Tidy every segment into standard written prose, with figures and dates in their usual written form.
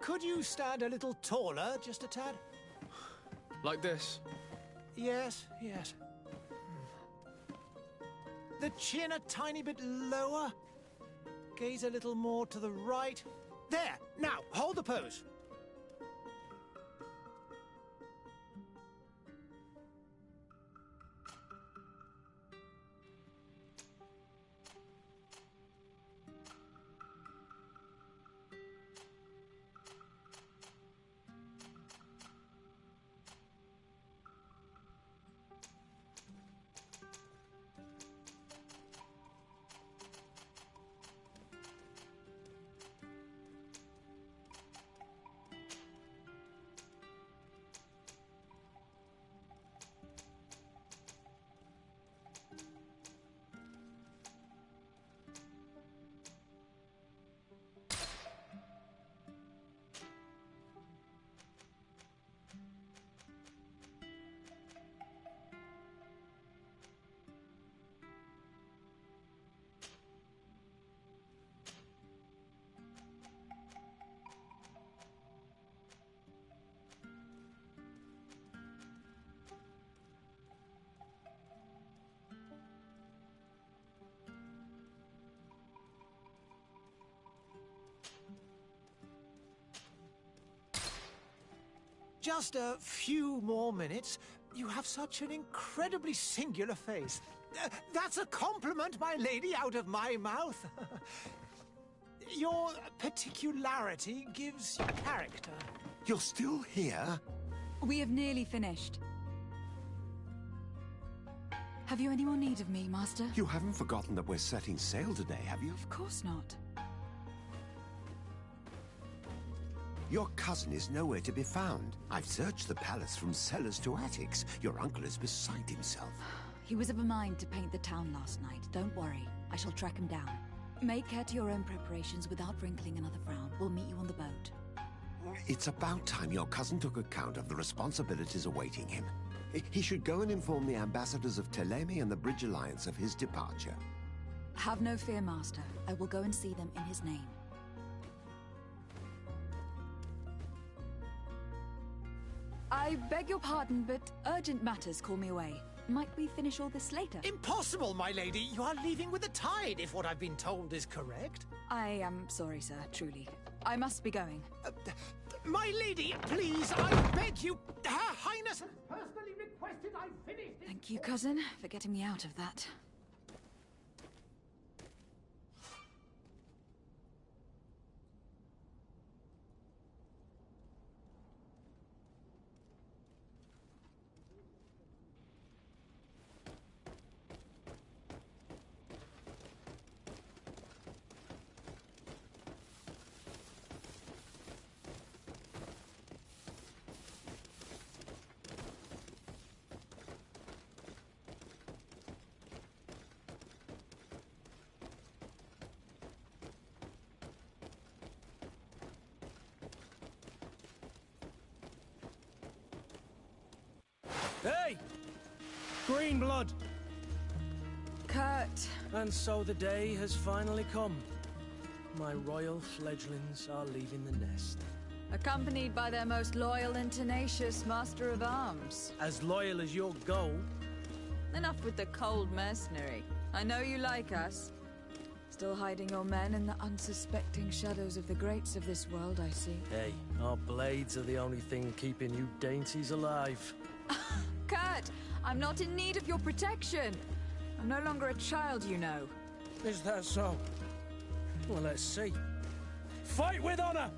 Could you stand a little taller, just a tad? Like this? Yes, yes. The chin a tiny bit lower. Gaze a little more to the right. There! Now, hold the pose. Just a few more minutes. You have such an incredibly singular face. That's a compliment, my lady, out of my mouth. Your particularity gives you character. You're still here? We have nearly finished. Have you any more need of me, Master? You haven't forgotten that we're setting sail today, have you? Of course not. Your cousin is nowhere to be found. I've searched the palace from cellars to attics. Your uncle is beside himself. He was of a mind to paint the town last night. Don't worry. I shall track him down. Make care to your own preparations without wrinkling another frown. We'll meet you on the boat. It's about time your cousin took account of the responsibilities awaiting him. He should go and inform the ambassadors of Telemi and the Bridge Alliance of his departure. Have no fear, Master. I will go and see them in his name. I beg your pardon, but urgent matters call me away. Might we finish all this later? Impossible, my lady. You are leaving with the tide, if what I've been told is correct. I am sorry, sir, truly. I must be going. My lady, please, I beg you. Her Highness has personally requested I finish this. Thank you, cousin, for getting me out of that. Hey! Green blood! Kurt! And so the day has finally come. My royal fledglings are leaving the nest. Accompanied by their most loyal and tenacious master of arms. As loyal as your goal. Enough with the cold mercenary. I know you like us. Still hiding your men in the unsuspecting shadows of the greats of this world, I see. Hey, our blades are the only thing keeping you dainties alive. Kurt, I'm not in need of your protection. I'm no longer a child, you know. Is that so? Well, let's see. Fight with honor!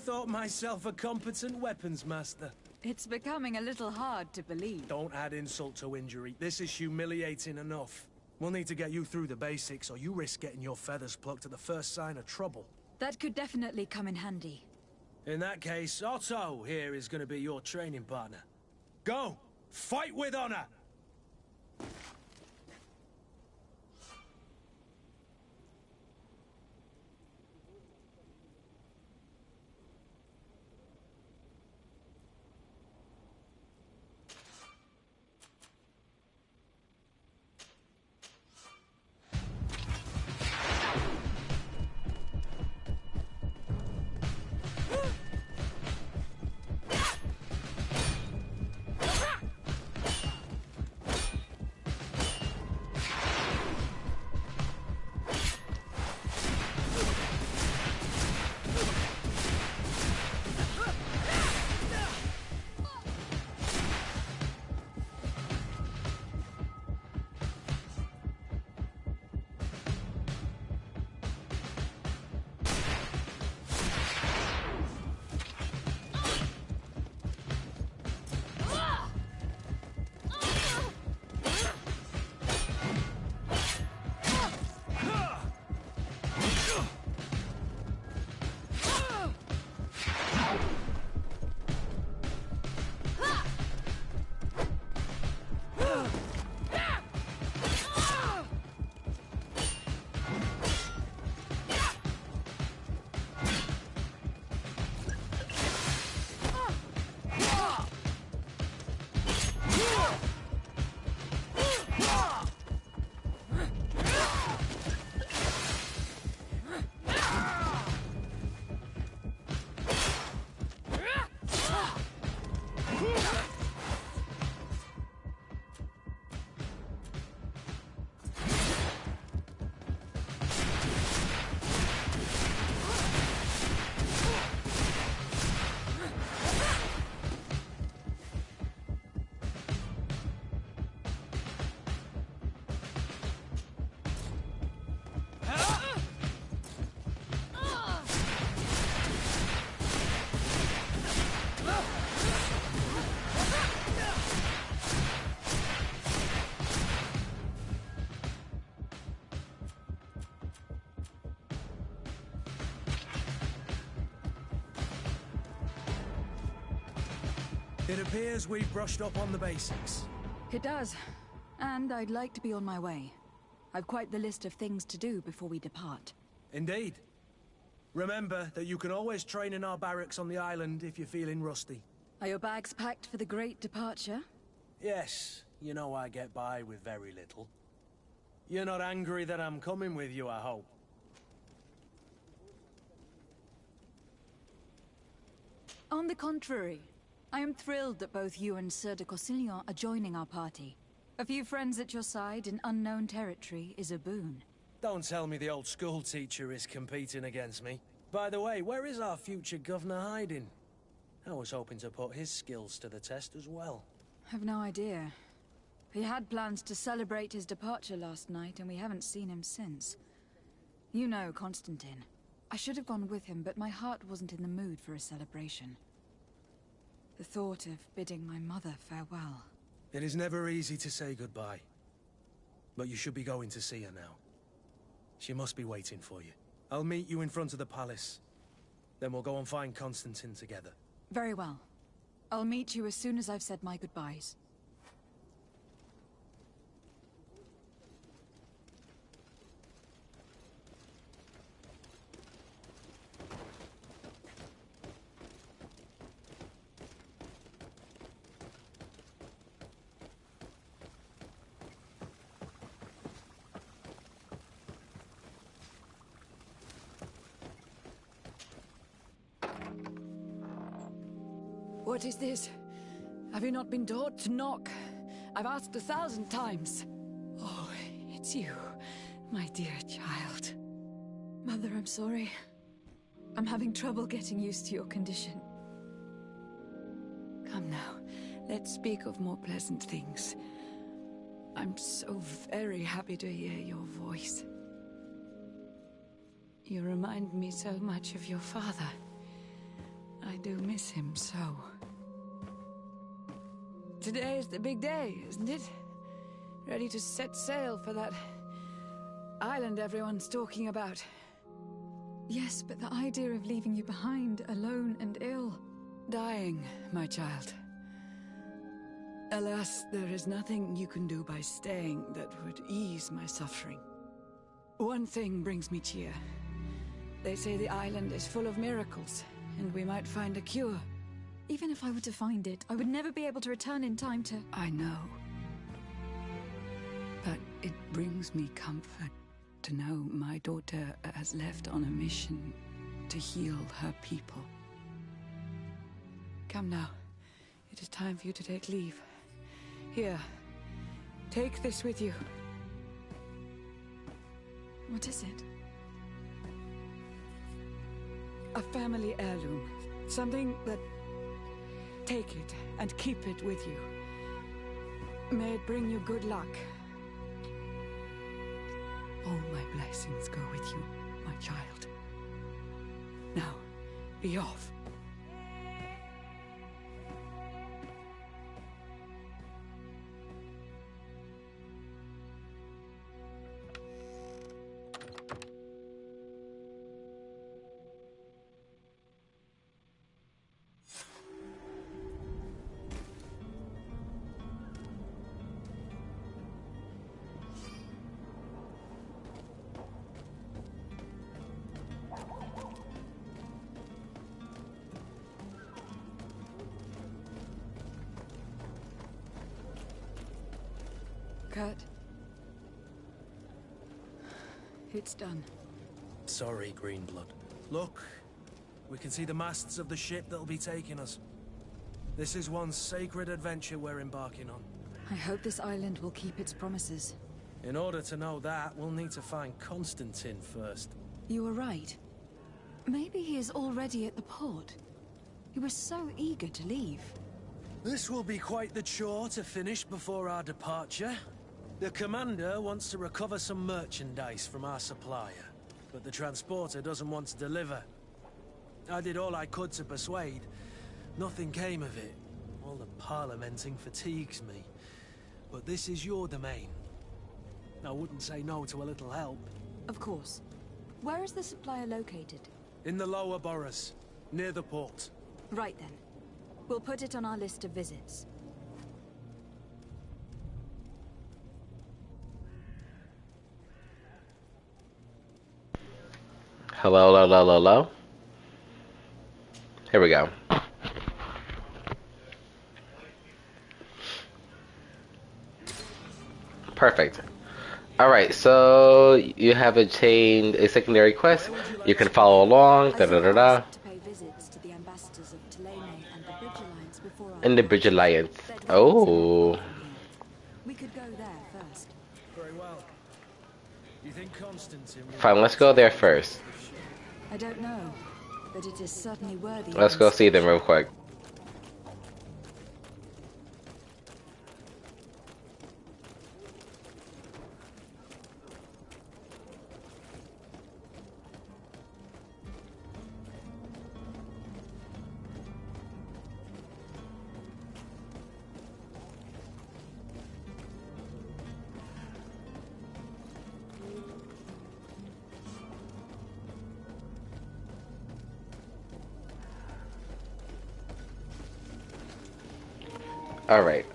thought myself a competent weapons master. It's becoming a little hard to believe. Don't add insult to injury. This is humiliating enough. We'll need to get you through the basics, or you risk getting your feathers plucked at the first sign of trouble. That could definitely come in handy. In that case, Otto here is going to be your training partner. Go! Fight with honor! It appears we've brushed up on the basics. It does. And I'd like to be on my way. I've quite the list of things to do before we depart. Indeed. Remember that you can always train in our barracks on the island if you're feeling rusty. Are your bags packed for the great departure? Yes, you know I get by with very little. You're not angry that I'm coming with you, I hope. On the contrary, I am thrilled that both you and Sir de Corsillon are joining our party. A few friends at your side in unknown territory is a boon. Don't tell me the old school teacher is competing against me. By the way, where is our future governor hiding? I was hoping to put his skills to the test as well. I've no idea. He had plans to celebrate his departure last night, and we haven't seen him since. You know Constantine. I should have gone with him, but my heart wasn't in the mood for a celebration. The thought of bidding my mother farewell. It is never easy to say goodbye. But you should be going to see her now. She must be waiting for you. I'll meet you in front of the palace. Then we'll go and find Constantine together. Very well. I'll meet you as soon as I've said my goodbyes. What is this? Have you not been taught to knock? I've asked 1,000 times. Oh, it's you, my dear child. Mother, I'm sorry. I'm having trouble getting used to your condition. Come now, let's speak of more pleasant things. I'm so very happy to hear your voice. You remind me so much of your father. I do miss him so. Today is the big day, isn't it? Ready to set sail for that island everyone's talking about. Yes, but the idea of leaving you behind, alone and ill. Dying, my child. Alas, there is nothing you can do by staying that would ease my suffering. One thing brings me cheer. They say the island is full of miracles, and we might find a cure. Even if I were to find it, I would never be able to return in time to... I know. But it brings me comfort to know my daughter has left on a mission to heal her people. Come now. It is time for you to take leave. Here, take this with you. What is it? A family heirloom. Something that... Take it and keep it with you. May it bring you good luck. All my blessings go with you, my child. Now, be off. Kurt. It's done. Sorry, Greenblood. Look, we can see the masts of the ship that'll be taking us. This is one sacred adventure we're embarking on. I hope this island will keep its promises. In order to know that, we'll need to find Constantine first. You were right. Maybe he is already at the port. He was so eager to leave. This will be quite the chore to finish before our departure. The commander wants to recover some merchandise from our supplier, but the transporter doesn't want to deliver. I did all I could to persuade. Nothing came of it. All the parliamenting fatigues me. But this is your domain. I wouldn't say no to a little help. Of course. Where is the supplier located? In the lower boroughs, near the port. Right then. We'll put it on our list of visits. Hello, hello, hello, hello. Here we go. Perfect. Alright, so you have obtained a secondary quest. You can follow along. Da da da da. To pay visits to the ambassadors of Tilene and the Bridge Alliance before And the Bridge Alliance. Oh. We could go there first. Very well. You think Constantine will... Fine, let's go there first. I don't know, but it is certainly worthy. Let's go see them real quick. Alright,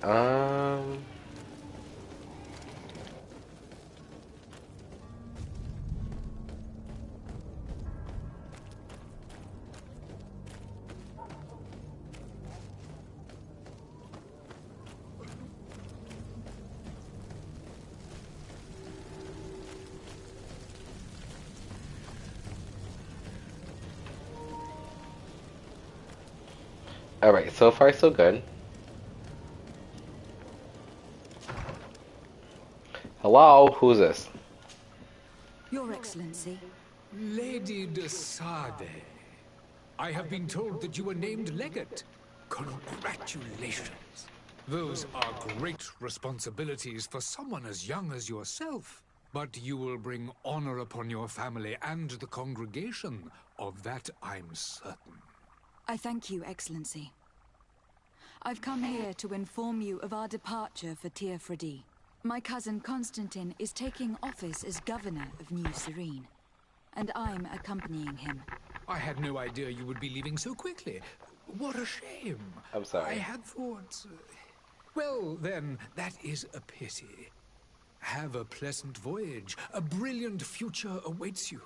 Alright, so far so good. Hello, who's this? Your Excellency. Lady de Sade, I have been told that you were named legate. Congratulations. Those are great responsibilities for someone as young as yourself. But you will bring honor upon your family and the congregation. Of that I'm certain. I thank you, Excellency. I've come here to inform you of our departure for Teofredi. My cousin Constantine is taking office as governor of New Serene, and I'm accompanying him. I had no idea you would be leaving so quickly. What a shame. I'm sorry. I had thought... Well, then, that is a pity. Have a pleasant voyage. A brilliant future awaits you.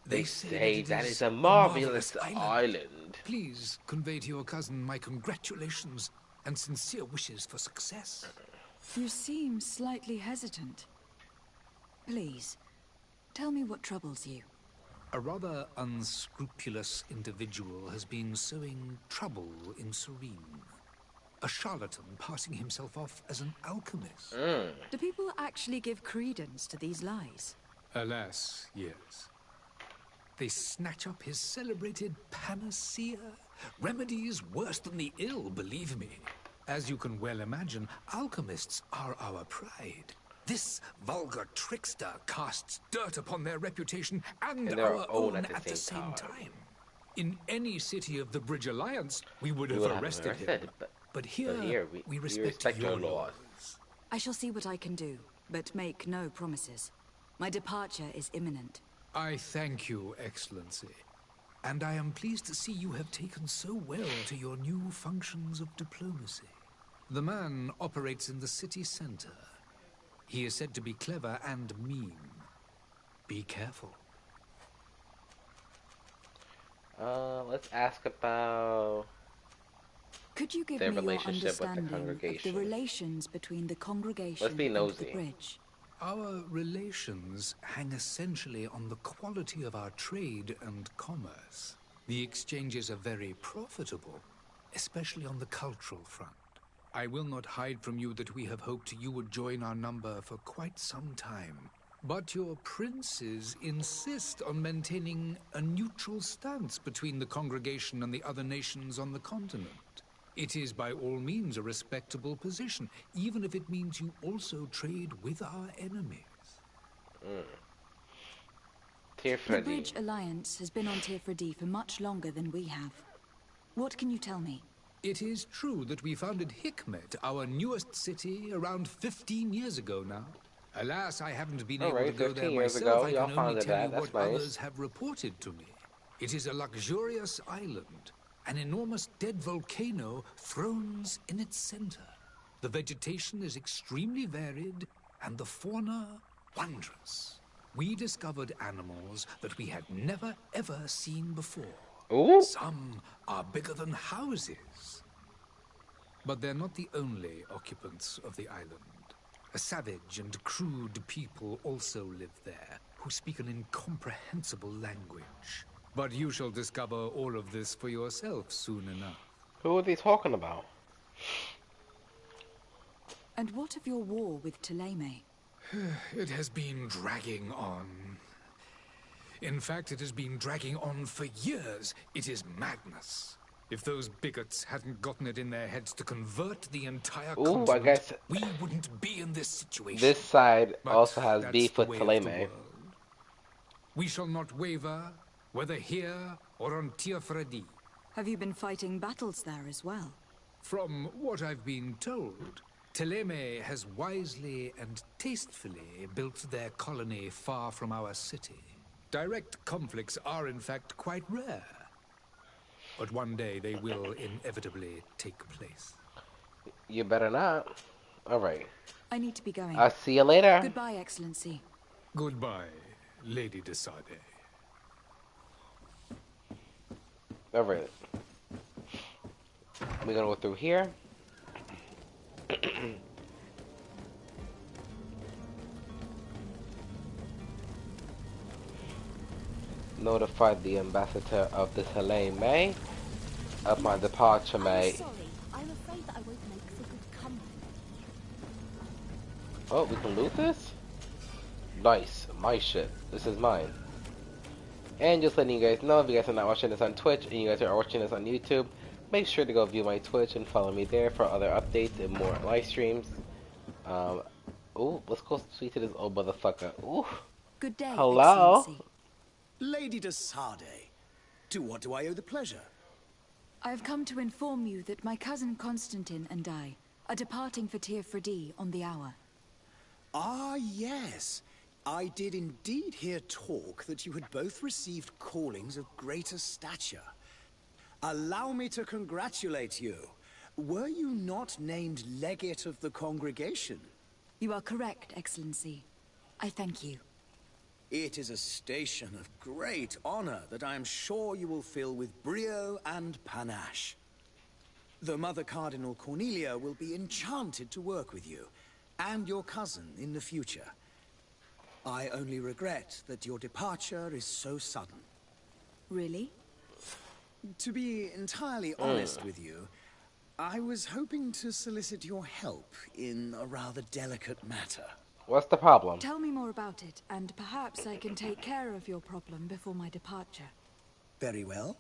They say that is a marvelous island. Please convey to your cousin my congratulations and sincere wishes for success. You seem slightly hesitant. Please, tell me what troubles you. A rather unscrupulous individual has been sowing trouble in Serene. A charlatan passing himself off as an alchemist. Do people actually give credence to these lies? Alas, yes. They snatch up his celebrated panacea. Remedies worse than the ill, believe me. As you can well imagine, alchemists are our pride. This vulgar trickster casts dirt upon their reputation and our own at the same time. In any city of the Bridge Alliance, we would have arrested him. But here we respect your laws. I shall see what I can do, but make no promises. My departure is imminent. I thank you, Excellency. And I am pleased to see you have taken so well to your new functions of diplomacy. The man operates in the city center. He is said to be clever and mean. Be careful. Let's ask about Could you give their me your relationship with the understanding congregation. of the relations between the congregation Let's be and nosy. the bridge? Our relations hang essentially on the quality of our trade and commerce. The exchanges are very profitable, especially on the cultural front. I will not hide from you that we have hoped you would join our number for quite some time. But your princes insist on maintaining a neutral stance between the congregation and the other nations on the continent. It is by all means a respectable position, even if it means you also trade with our enemies. The Bridge Alliance has been on Teofredi for much longer than we have. What can you tell me? It is true that we founded Hikmet, our newest city, around 15 years ago now. Alas, I haven't been able to go there myself. I can only tell you what others have reported to me. It is a luxurious island. An enormous dead volcano thrones in its center. The vegetation is extremely varied, and the fauna wondrous. We discovered animals that we had never ever seen before. Ooh. Some are bigger than houses. But they're not the only occupants of the island. A savage and crude people also live there, who speak an incomprehensible language. But you shall discover all of this for yourself soon enough. Who are they talking about? And what of your war with Thélème? It has been dragging on. In fact, it has been dragging on for years. It is madness. If those bigots hadn't gotten it in their heads to convert the entire continent, I guess we wouldn't be in this situation. This side But also has that's beef the with way of the Thélème. world. We shall not waver, whether here or on Teofredi. Have you been fighting battles there as well? From what I've been told, Thélème has wisely and tastefully built their colony far from our city. Direct conflicts are in fact quite rare. But one day they will inevitably take place. You better not. Alright. I need to be going. I'll see you later. Goodbye, Excellency. Goodbye, Lady de Sade. Alright. We're gonna go through here. Notified the ambassador of the Thélème of my departure, mate. Sorry, I'm afraid that I won't make for good company. Oh, we can loot this? Nice. My shit. This is mine. And just letting you guys know, if you guys are not watching this on Twitch and you guys are watching this on YouTube, make sure to go view my Twitch and follow me there for other updates and more live streams. Ooh, let's go speak to this old motherfucker. Ooh. Good day, Hello? Excellency. Lady de Sade, to what do I owe the pleasure? I've come to inform you that my cousin Constantine and I are departing for Tir Freddy on the hour. Ah, yes. I did indeed hear talk that you had both received callings of greater stature. Allow me to congratulate you. Were you not named legate of the congregation? You are correct, Excellency. I thank you. It is a station of great honor that I am sure you will fill with brio and panache. The Mother Cardinal Cornelia will be enchanted to work with you, and your cousin in the future. I only regret that your departure is so sudden. Really? To be entirely honest with you, I was hoping to solicit your help in a rather delicate matter. What's the problem? Tell me more about it, and perhaps I can take care of your problem before my departure. Very well.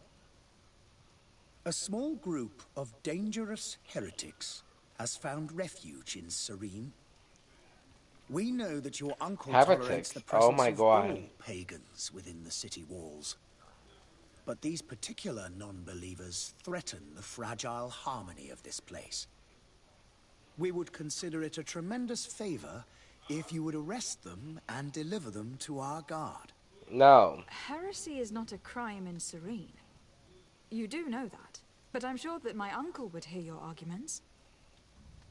A small group of dangerous heretics has found refuge in Serene. We know that your uncle tolerates the presence of all pagans within the city walls. But these particular non-believers threaten the fragile harmony of this place. We would consider it a tremendous favor if you would arrest them and deliver them to our guard. No. Heresy is not a crime in Serene. You do know that, but I'm sure that my uncle would hear your arguments.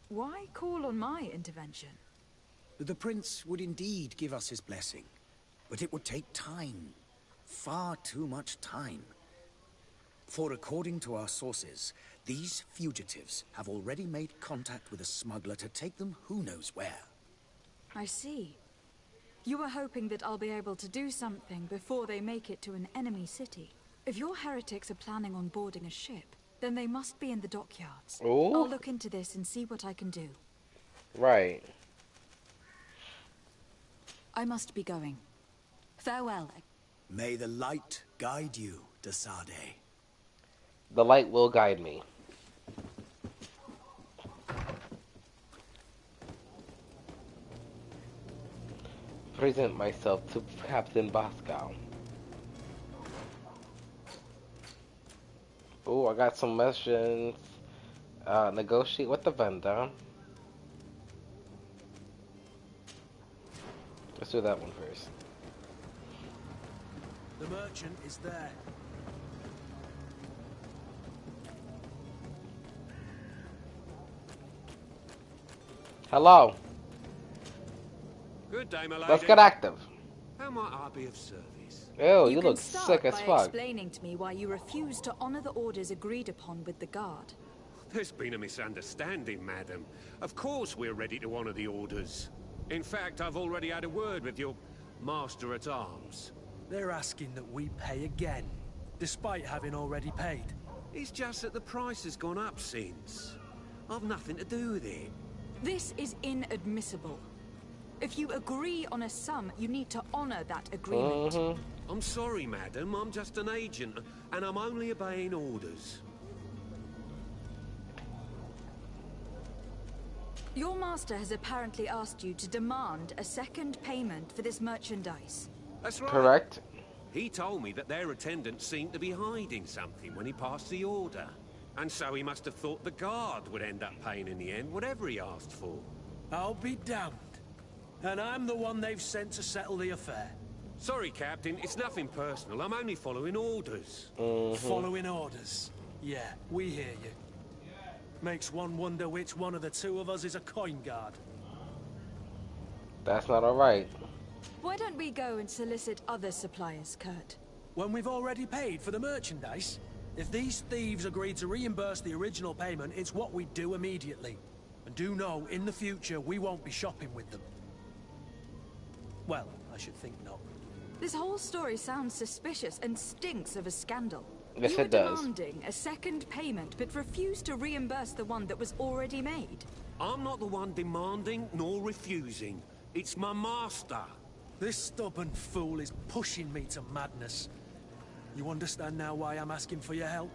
Why call on my intervention? The prince would indeed give us his blessing, but it would take time. Far too much time. For according to our sources, these fugitives have already made contact with a smuggler to take them who knows where. I see. You were hoping that I'll be able to do something before they make it to an enemy city. If your heretics are planning on boarding a ship, then they must be in the dockyards. Ooh. I'll look into this and see what I can do. Right. I must be going. Farewell. May the light guide you, de Sade. The light will guide me. Present myself to Captain Bosco. Oh, I got some missions. Negotiate with the vendor. Let's do that one first. The merchant is there. Hello. Good day, my lady. Let's get active. How might I be of service? Ew, you look sick as fuck. Explaining to me why you refuse to honor the orders agreed upon with the guard. There's been a misunderstanding, madam. Of course we're ready to honor the orders. In fact, I've already had a word with your master-at-arms. They're asking that we pay again, despite having already paid. It's just that the price has gone up since. I've nothing to do with it. This is inadmissible. If you agree on a sum, you need to honor that agreement. I'm sorry, madam. I'm just an agent, and I'm only obeying orders. Your master has apparently asked you to demand a second payment for this merchandise. That's right. Correct. He told me that their attendant seemed to be hiding something when he passed the order. And so he must have thought the guard would end up paying in the end, whatever he asked for. I'll be damned. And I'm the one they've sent to settle the affair. Sorry, Captain. It's nothing personal. I'm only following orders. Following orders. Yeah, we hear you. Makes one wonder which one of the two of us is a coin guard. That's not alright. Why don't we go and solicit other suppliers, Kurt? When we've already paid for the merchandise? If these thieves agree to reimburse the original payment, it's what we do immediately. And do know, in the future, we won't be shopping with them. Well, I should think not. This whole story sounds suspicious and stinks of a scandal. Yes, you were it does. demanding a second payment, but refused to reimburse the one that was already made. I'm not the one demanding nor refusing. It's my master. This stubborn fool is pushing me to madness. You understand now why I'm asking for your help?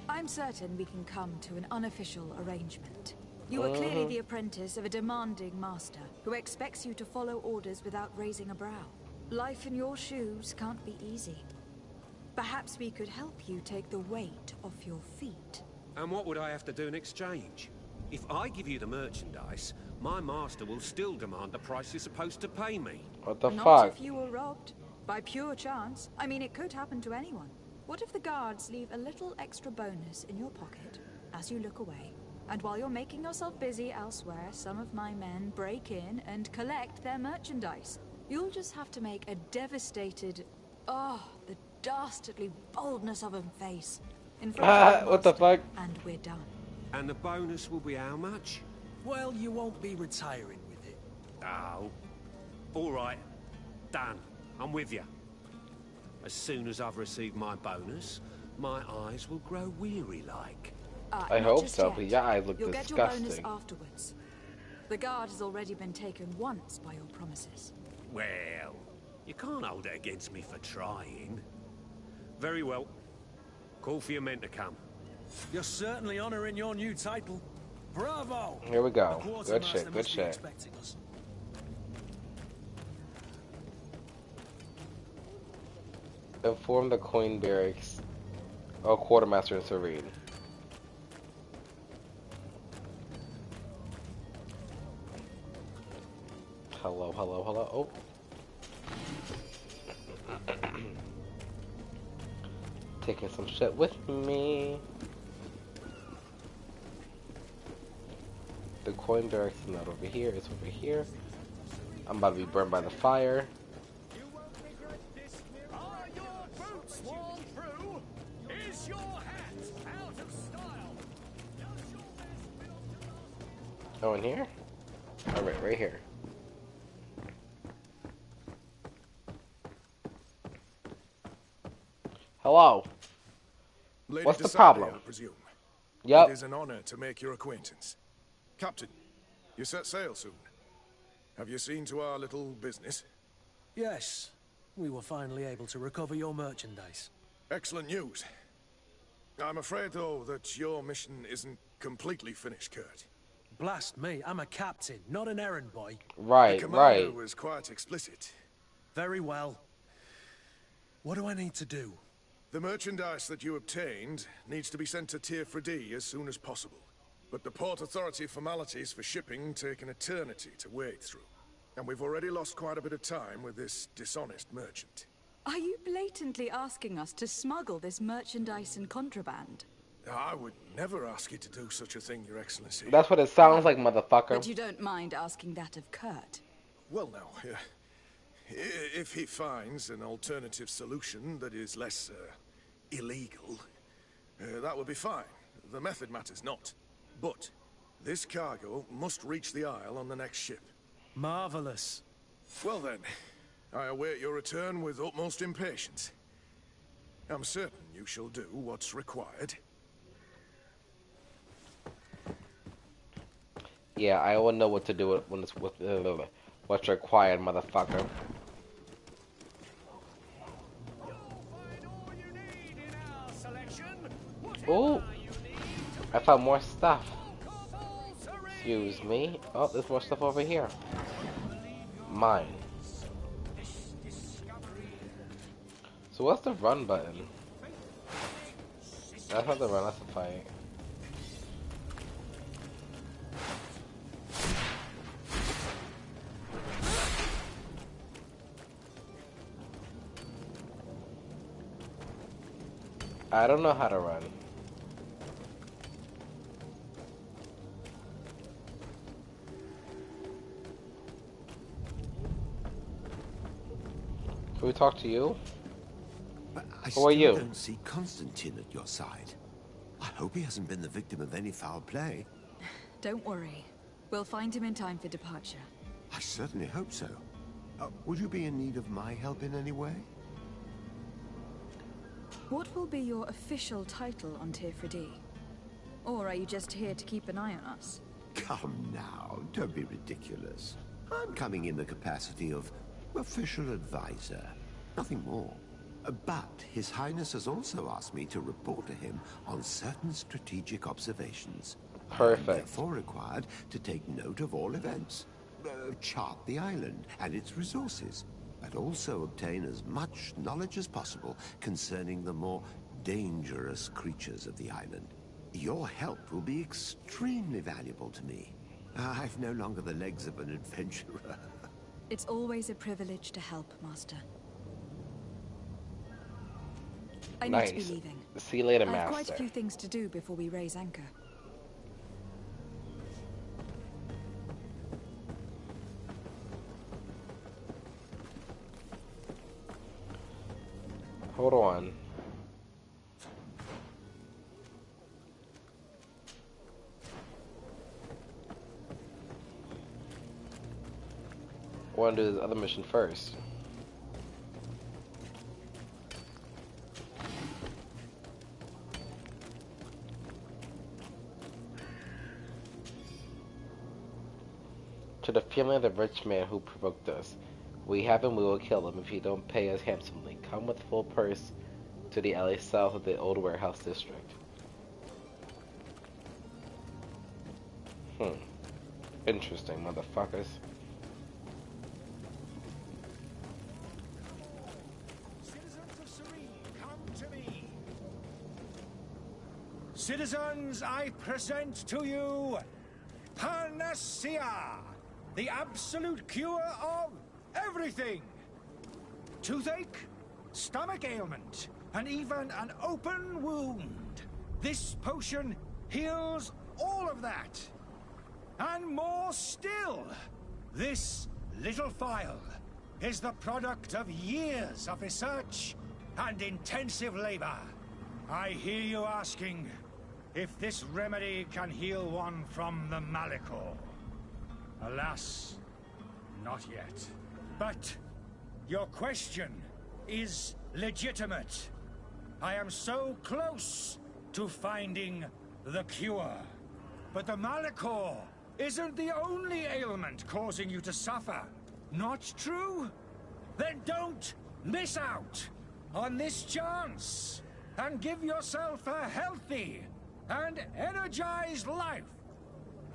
I'm certain we can come to an unofficial arrangement. You are clearly the apprentice of a demanding master, who expects you to follow orders without raising a brow. Life in your shoes can't be easy. Perhaps we could help you take the weight off your feet. And what would I have to do in exchange? If I give you the merchandise, my master will still demand the price you're supposed to pay me. What the Not fuck? if you were robbed. By pure chance. I mean, it could happen to anyone. What if the guards leave a little extra bonus in your pocket as you look away? And while you're making yourself busy elsewhere, some of my men break in and collect their merchandise. You'll just have to make a devastated... Oh, the dastardly boldness of a face. In front of What the fuck? And we're done. And the bonus will be how much? Well, you won't be retiring with it. Oh. All right. Done. I'm with you. As soon as I've received my bonus, my eyes will grow weary-like. I hope so, but your eyes look You'll disgusting. get your bonus afterwards. The guard has already been taken once by your promises. Well, you can't hold it against me for trying. Very well. Call for your men to come. You're certainly honoring your new title. Bravo! Here we go. The Good quartermaster shit, good must be shit. expecting us. Inform the coin barracks. Oh, quartermaster in Serene. Hello, hello, hello. Oh. Taking some shit with me. The coin barracks is not over here, it's over here. I'm about to be burned by the fire. Are your boots worn through? Is your hat out of style? Oh, in here? Alright, right here. Hello. Lady What's the Desarde, problem? I presume. Yep. It is an honor to make your acquaintance. Captain, you set sail soon. Have you seen to our little business? Yes. We were finally able to recover your merchandise. Excellent news. I'm afraid, though, that your mission isn't completely finished, Kurt. Blast me, I'm a captain, not an errand boy. Right, the commander right. was quite explicit. Very well. What do I need to do? The merchandise that you obtained needs to be sent to Tier 3D as soon as possible. But the Port Authority formalities for shipping take an eternity to wade through. And we've already lost quite a bit of time with this dishonest merchant. Are you blatantly asking us to smuggle this merchandise and contraband? I would never ask you to do such a thing, Your Excellency. That's what it sounds like, motherfucker. But you don't mind asking that of Kurt? Well, now, if he finds an alternative solution that is less illegal, that would be fine. The method matters not. But this cargo must reach the Isle on the next ship. Marvelous. Well then, I await your return with utmost impatience. I'm certain you shall do what's required. Yeah, I will know what to do when it's with what's required, motherfucker. Oh, I found more stuff. Excuse me. Oh, there's more stuff over here. Mine. So what's the run button? That's not the run, that's the fight. I don't know how to run. Can we talk to you? But I Who still are you? don't see Constantine at your side. I hope he hasn't been the victim of any foul play. Don't worry. We'll find him in time for departure. I certainly hope so. Would you be in need of my help in any way? What will be your official title on Tier 3D? Or are you just here to keep an eye on us? Come now, don't be ridiculous. I'm coming in the capacity of official advisor, nothing more. But His Highness has also asked me to report to him on certain strategic observations. Perfect. I'm therefore required to take note of all events, chart the island and its resources, but also obtain as much knowledge as possible concerning the more dangerous creatures of the island. Your help will be extremely valuable to me. I've no longer the legs of an adventurer. It's always a privilege to help, Master. I need to be leaving. See you later, I Master. have quite a few things to do before we raise anchor. Hold on. I want to do this other mission first. To the family of the rich man who provoked us. We have him, we will kill him if you don't pay us handsomely. Come with full purse to the alley south of the old warehouse district. Interesting, motherfuckers. Citizens of Serene, come to me. Citizens, I present to you Panacea, the absolute cure of everything. Toothache, stomach ailment, and even an open wound. This potion heals all of that. And more still, this little phial is the product of years of research and intensive labor. I hear you asking if this remedy can heal one from the Malachor. Alas, not yet. But your question is legitimate. I am so close to finding the cure. But the Malachor isn't the only ailment causing you to suffer. Not true? Then don't miss out on this chance and give yourself a healthy and energized life.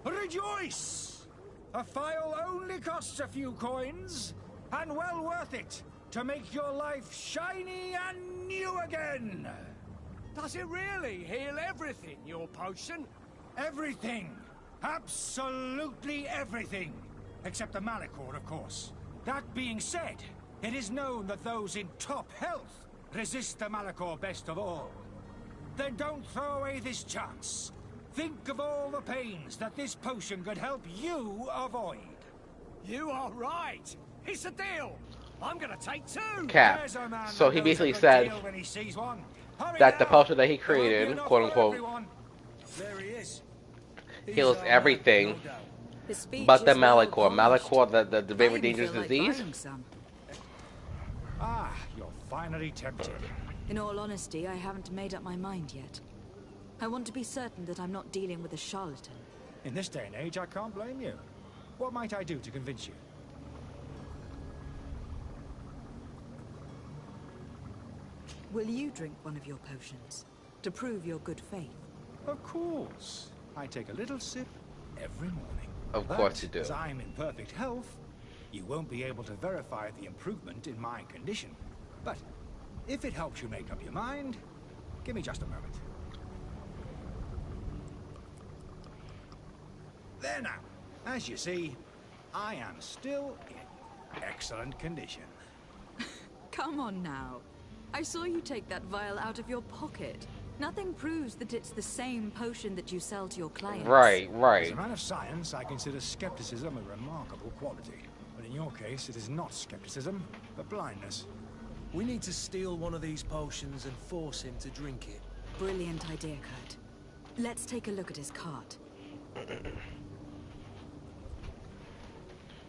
Rejoice! A phial only costs a few coins, and well worth it to make your life shiny and new again. Does it really heal everything, your potion? Everything. Absolutely everything. Except the Malachor, of course. That being said, it is known that those in top health resist the Malachor best of all. Then don't throw away this chance. Think of all the pains that this potion could help you avoid. You are right. It's a deal. I'm gonna take two. Cap. So he basically said that the potion that he created, quote unquote, heals everything but the Malachor. Malachor, the very dangerous disease. Ah, you're finally tempted. In all honesty, I haven't made up my mind yet. I want to be certain that I'm not dealing with a charlatan. In this day and age, I can't blame you. What might I do to convince you? Will you drink one of your potions to prove your good faith? Of course. I take a little sip every morning. Of course you do. As I'm in perfect health, you won't be able to verify the improvement in my condition. But if it helps you make up your mind, give me just a moment. There now. As you see, I am still in excellent condition. Come on now. I saw you take that vial out of your pocket. Nothing proves that it's the same potion that you sell to your clients. Right. As a man of science, I consider skepticism a remarkable quality. But in your case, it is not skepticism, but blindness. We need to steal one of these potions and force him to drink it. Brilliant idea, Kurt. Let's take a look at his cart.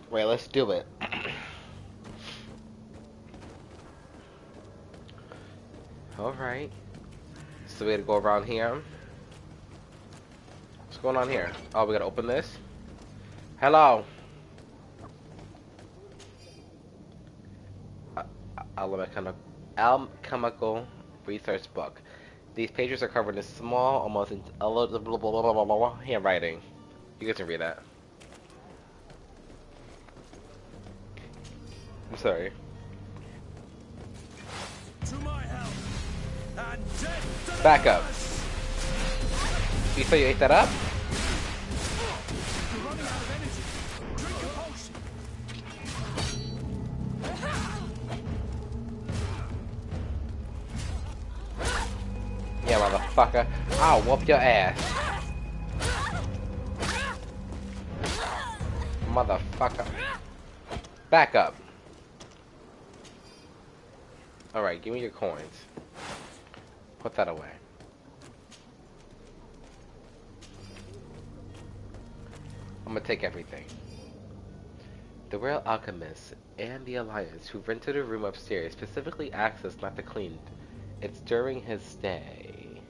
Wait, let's do it. Alright. So we gotta go around here. What's going on here? Oh, we gotta open this. Hello. Alchemical research book. These pages are covered in small, almost illegible handwriting. You guys can read that. I'm sorry. Back up. You thought you ate that up? Yeah, motherfucker. I'll whoop your ass. Motherfucker. Back up. Alright, give me your coins. Put that away. I'm gonna take everything. The Royal Alchemists and the Alliance who rented a room upstairs specifically asked us not to clean it during his stay.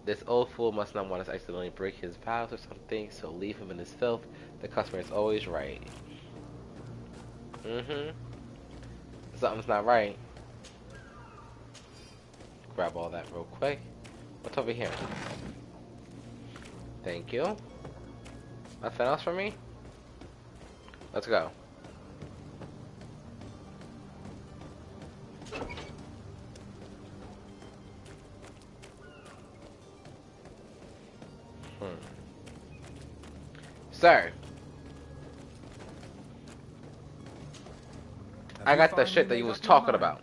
This old fool must not want us to accidentally break his vows or something, so leave him in his filth. The customer is always right. Something's not right. Grab all that real quick. What's over here? Thank you. Nothing else for me? Let's go. Sir, I got the shit that you was talking about.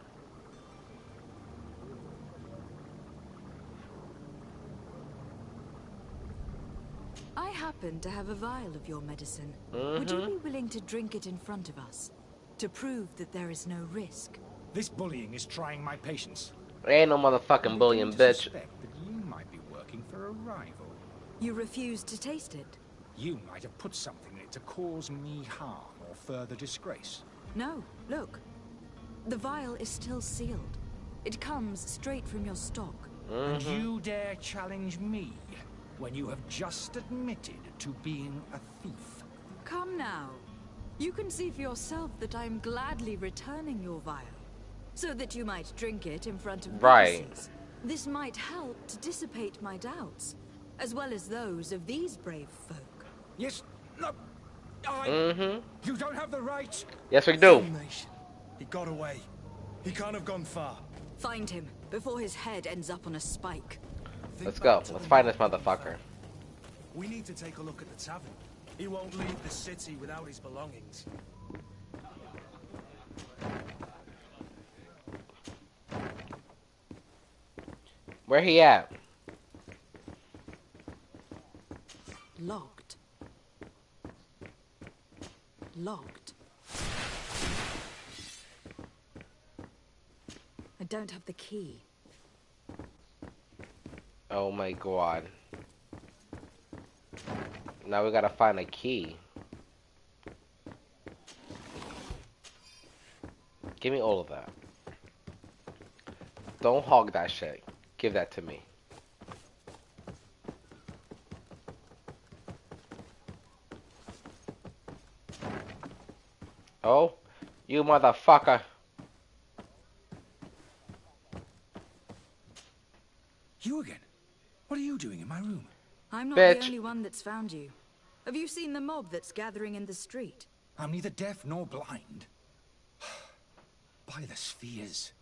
I happen to have a vial of your medicine. Would you be willing to drink it in front of us? To prove that there is no risk? This bullying is trying my patience. Ain't no motherfucking bullying, bitch. Suspect that you might be working for a rival. You refuse to taste it? You might have put something in it to cause me harm or further disgrace. No, look. The vial is still sealed. It comes straight from your stock. And you dare challenge me when you have just admitted to being a thief? Come now. You can see for yourself that I'm gladly returning your vial, so that you might drink it in front of witnesses. This might help to dissipate my doubts, as well as those of these brave folk. Yes, no, you don't have the right. Yes, we do. He got away. He can't have gone far. Find him before his head ends up on a spike. Let's go. Let's find this motherfucker. We need to take a look at the tavern. He won't leave the city without his belongings. Where he at? Locked. Locked. I don't have the key. Oh my god. Now we gotta find a key. Give me all of that. Don't hog that shit. Give that to me. Oh, you motherfucker. You again? What are you doing in my room? I'm not the only one that's found you. Have you seen the mob that's gathering in the street? I'm neither deaf nor blind. By the spheres.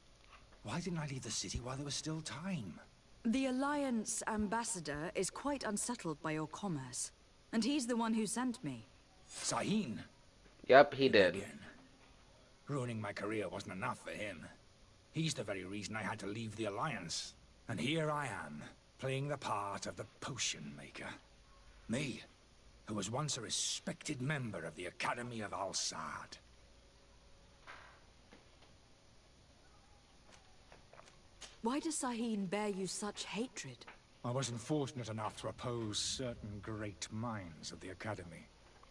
Why didn't I leave the city while there was still time? The Alliance ambassador is quite unsettled by your commerce. And he's the one who sent me. Sahin? Yep, he did. Again. Ruining my career wasn't enough for him. He's the very reason I had to leave the Alliance. And here I am, playing the part of the potion maker. Me, who was once a respected member of the Academy of Al-Sad. Why does Sahin bear you such hatred? I wasn't fortunate enough to oppose certain great minds of the Academy.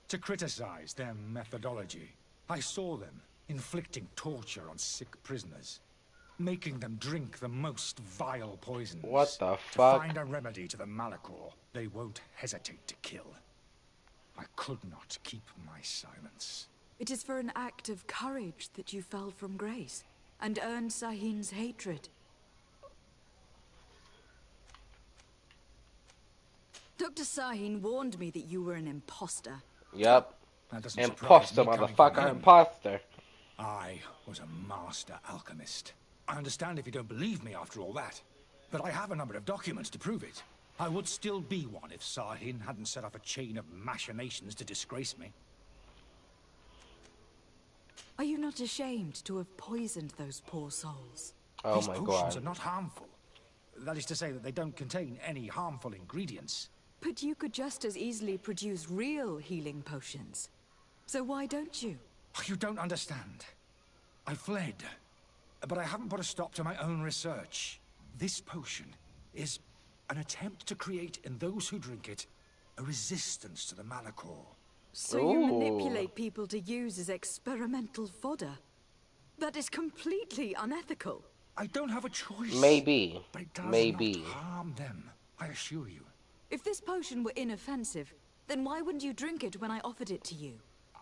To criticize their methodology. I saw them inflicting torture on sick prisoners. Making them drink the most vile poisons. What the fuck? To find a remedy to the Malachor they won't hesitate to kill. I could not keep my silence. It is for an act of courage that you fell from grace, and earned Sahin's hatred. Dr. Sahin warned me that you were an imposter. Yep. Imposter, motherfucker. Imposter. I was a master alchemist. I understand if you don't believe me after all that. but I have a number of documents to prove it. I would still be one if Sahin hadn't set up a chain of machinations to disgrace me. Are you not ashamed to have poisoned those poor souls? Oh These my potions god. are not harmful. That is to say that they don't contain any harmful ingredients. But you could just as easily produce real healing potions. So why don't you? You don't understand. I fled, but I haven't put a stop to my own research. This potion is an attempt to create in those who drink it a resistance to the Malachor. So you manipulate people to use as experimental fodder? That is completely unethical. I don't have a choice. Maybe. But it does Maybe. not harm them, I assure you. If this potion were inoffensive, then why wouldn't you drink it when I offered it to you?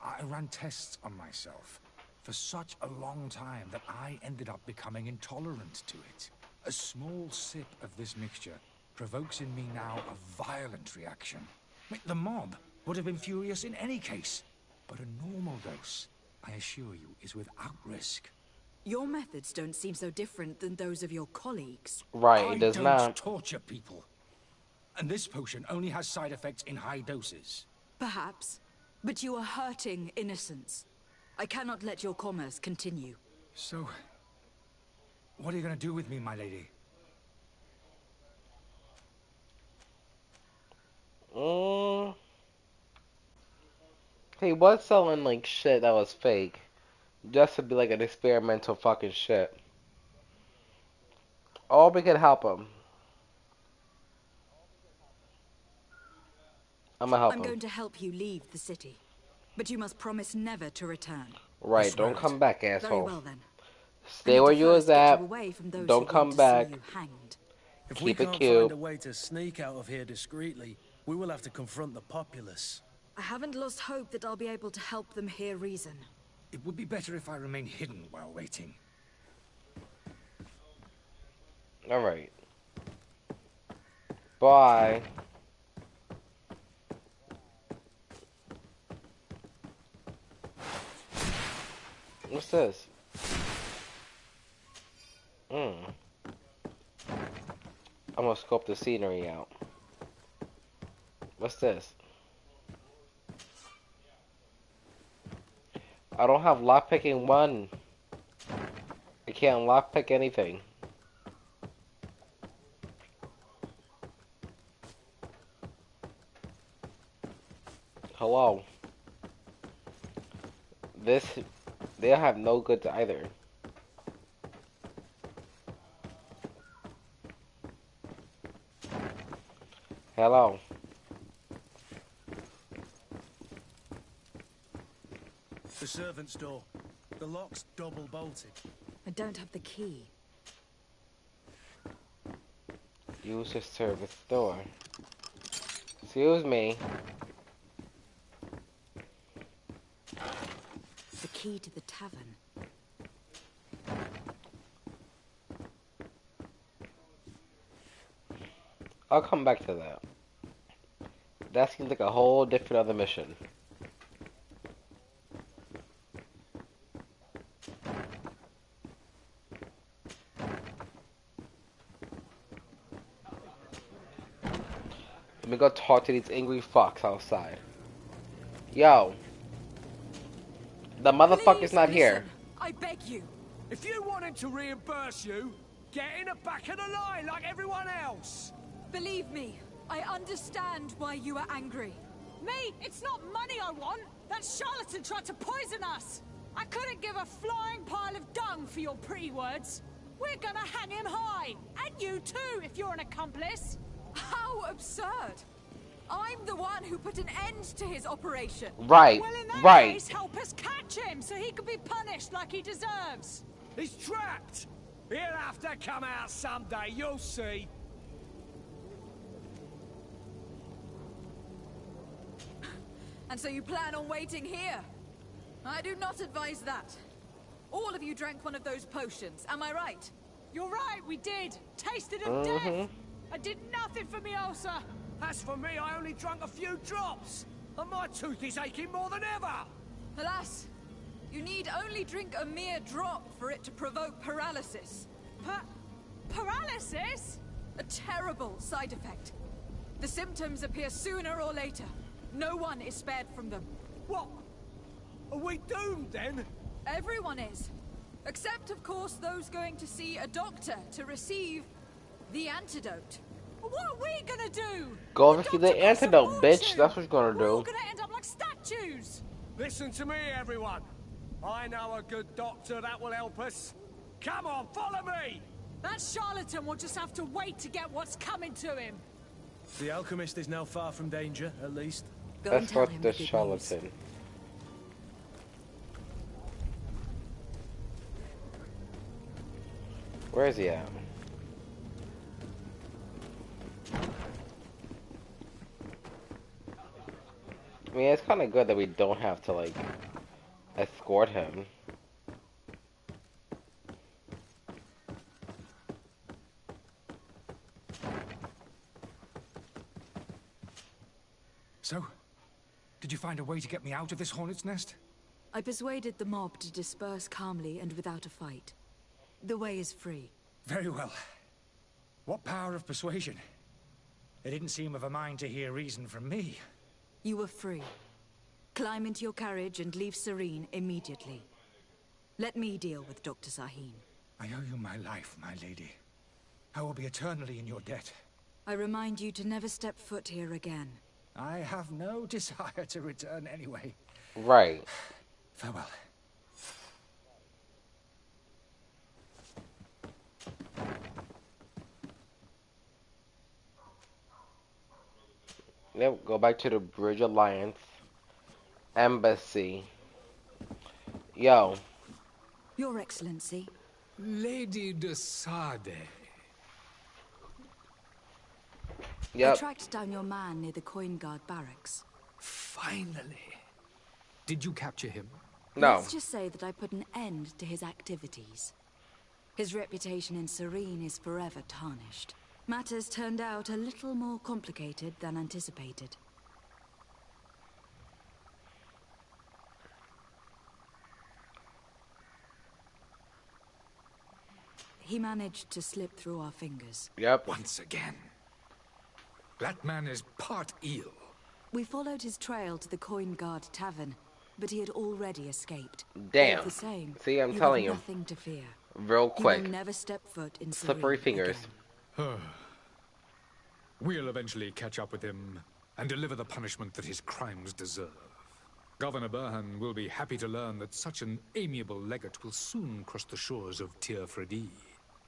I ran tests on myself for such a long time that I ended up becoming intolerant to it. A small sip of this mixture provokes in me now a violent reaction. The mob would have been furious in any case, but a normal dose, I assure you, is without risk. Your methods don't seem so different than those of your colleagues. Right, it does I not. don't torture people. And this potion only has side effects in high doses. Perhaps, but you are hurting innocents. I cannot let your commerce continue. So, what are you going to do with me, my lady? He was selling like shit that was fake. Just to be like an experimental fucking shit. Or we could help him. I'm gonna help him. I'm going to help you leave the city. But you must promise never to return. Right, don't come back, asshole. Very well then. Stay where you was at. Don't come back. If Keep we it can't cute. find a way to sneak out of here discreetly, we will have to confront the populace. I haven't lost hope that I'll be able to help them hear reason. It would be better if I remained hidden while waiting. Alright. Bye. What's this? I'm gonna scope the scenery out. What's this? I don't have lockpicking 1. I can't lockpick anything. Hello. They have no goods either. Hello. The servant's door. The lock's double bolted. I don't have the key. Use the service door. Excuse me. The key to the tavern. I'll come back to that. That seems like a whole different other mission. Let me go talk to these angry fucks outside. Yo. The motherfucker's not here. I beg you. If you want him to reimburse you, get in the back of the line like everyone else. Believe me, I understand why you are angry. Me? It's not money I want. That charlatan tried to poison us. I couldn't give a flying pile of dung for your pretty words. We're gonna hang him high. And you too, if you're an accomplice. How absurd! I'm the one who put an end to his operation. Right, Well, in that right. case, help us catch him so he can be punished like he deserves. He's trapped. He'll have to come out someday, you'll see. And so you plan on waiting here? I do not advise that. All of you drank one of those potions, am I right? You're right, we did. Tasted of death. I did nothing for me ulcer. As for me, I only drunk a few drops. And my tooth is aching more than ever. Alas, you need only drink a mere drop for it to provoke paralysis. Paralysis? A terrible side effect. The symptoms appear sooner or later. No one is spared from them. What? Are we doomed then? Everyone is. Except, of course, those going to see a doctor to receive the antidote. What are we gonna do? Go over to the antidote, bitch. That's what you're gonna We're all do. gonna end up like statues. Listen to me, everyone. I know a good doctor that will help us. Come on, follow me! That charlatan will just have to wait to get what's coming to him. The alchemist is now far from danger, at least. That's what the charlatan. Where is he at? I mean, it's kind of good that we don't have to, like, escort him. So, did you find a way to get me out of this hornet's nest? I persuaded the mob to disperse calmly and without a fight. The way is free. Very well. What power of persuasion? They didn't seem of a mind to hear reason from me. You were free. Climb into your carriage and leave Serene immediately. Let me deal with Dr. Sahin. I owe you my life, my lady. I will be eternally in your debt. I remind you to never step foot here again. I have no desire to return anyway. Right. Farewell. Yep, go back to the Bridge Alliance Embassy. Yo. Your Excellency. Lady de Sade. Yep. I tracked down your man near the Coin Guard barracks. Finally. Did you capture him? No. Let's just say that I put an end to his activities. His reputation in Serene is forever tarnished. Matters turned out a little more complicated than anticipated. He managed to slip through our fingers. Yep. Once again. That man is part eel. We followed his trail to the Coin Guard Tavern, but he had already escaped. Damn. All the same, See, I'm you telling have you. nothing to fear. Real quick. He will never step foot in Slippery Serene fingers. again. We'll eventually catch up with him and deliver the punishment that his crimes deserve. Governor Burhan will be happy to learn that such an amiable legate will soon cross the shores of Tir Fredi.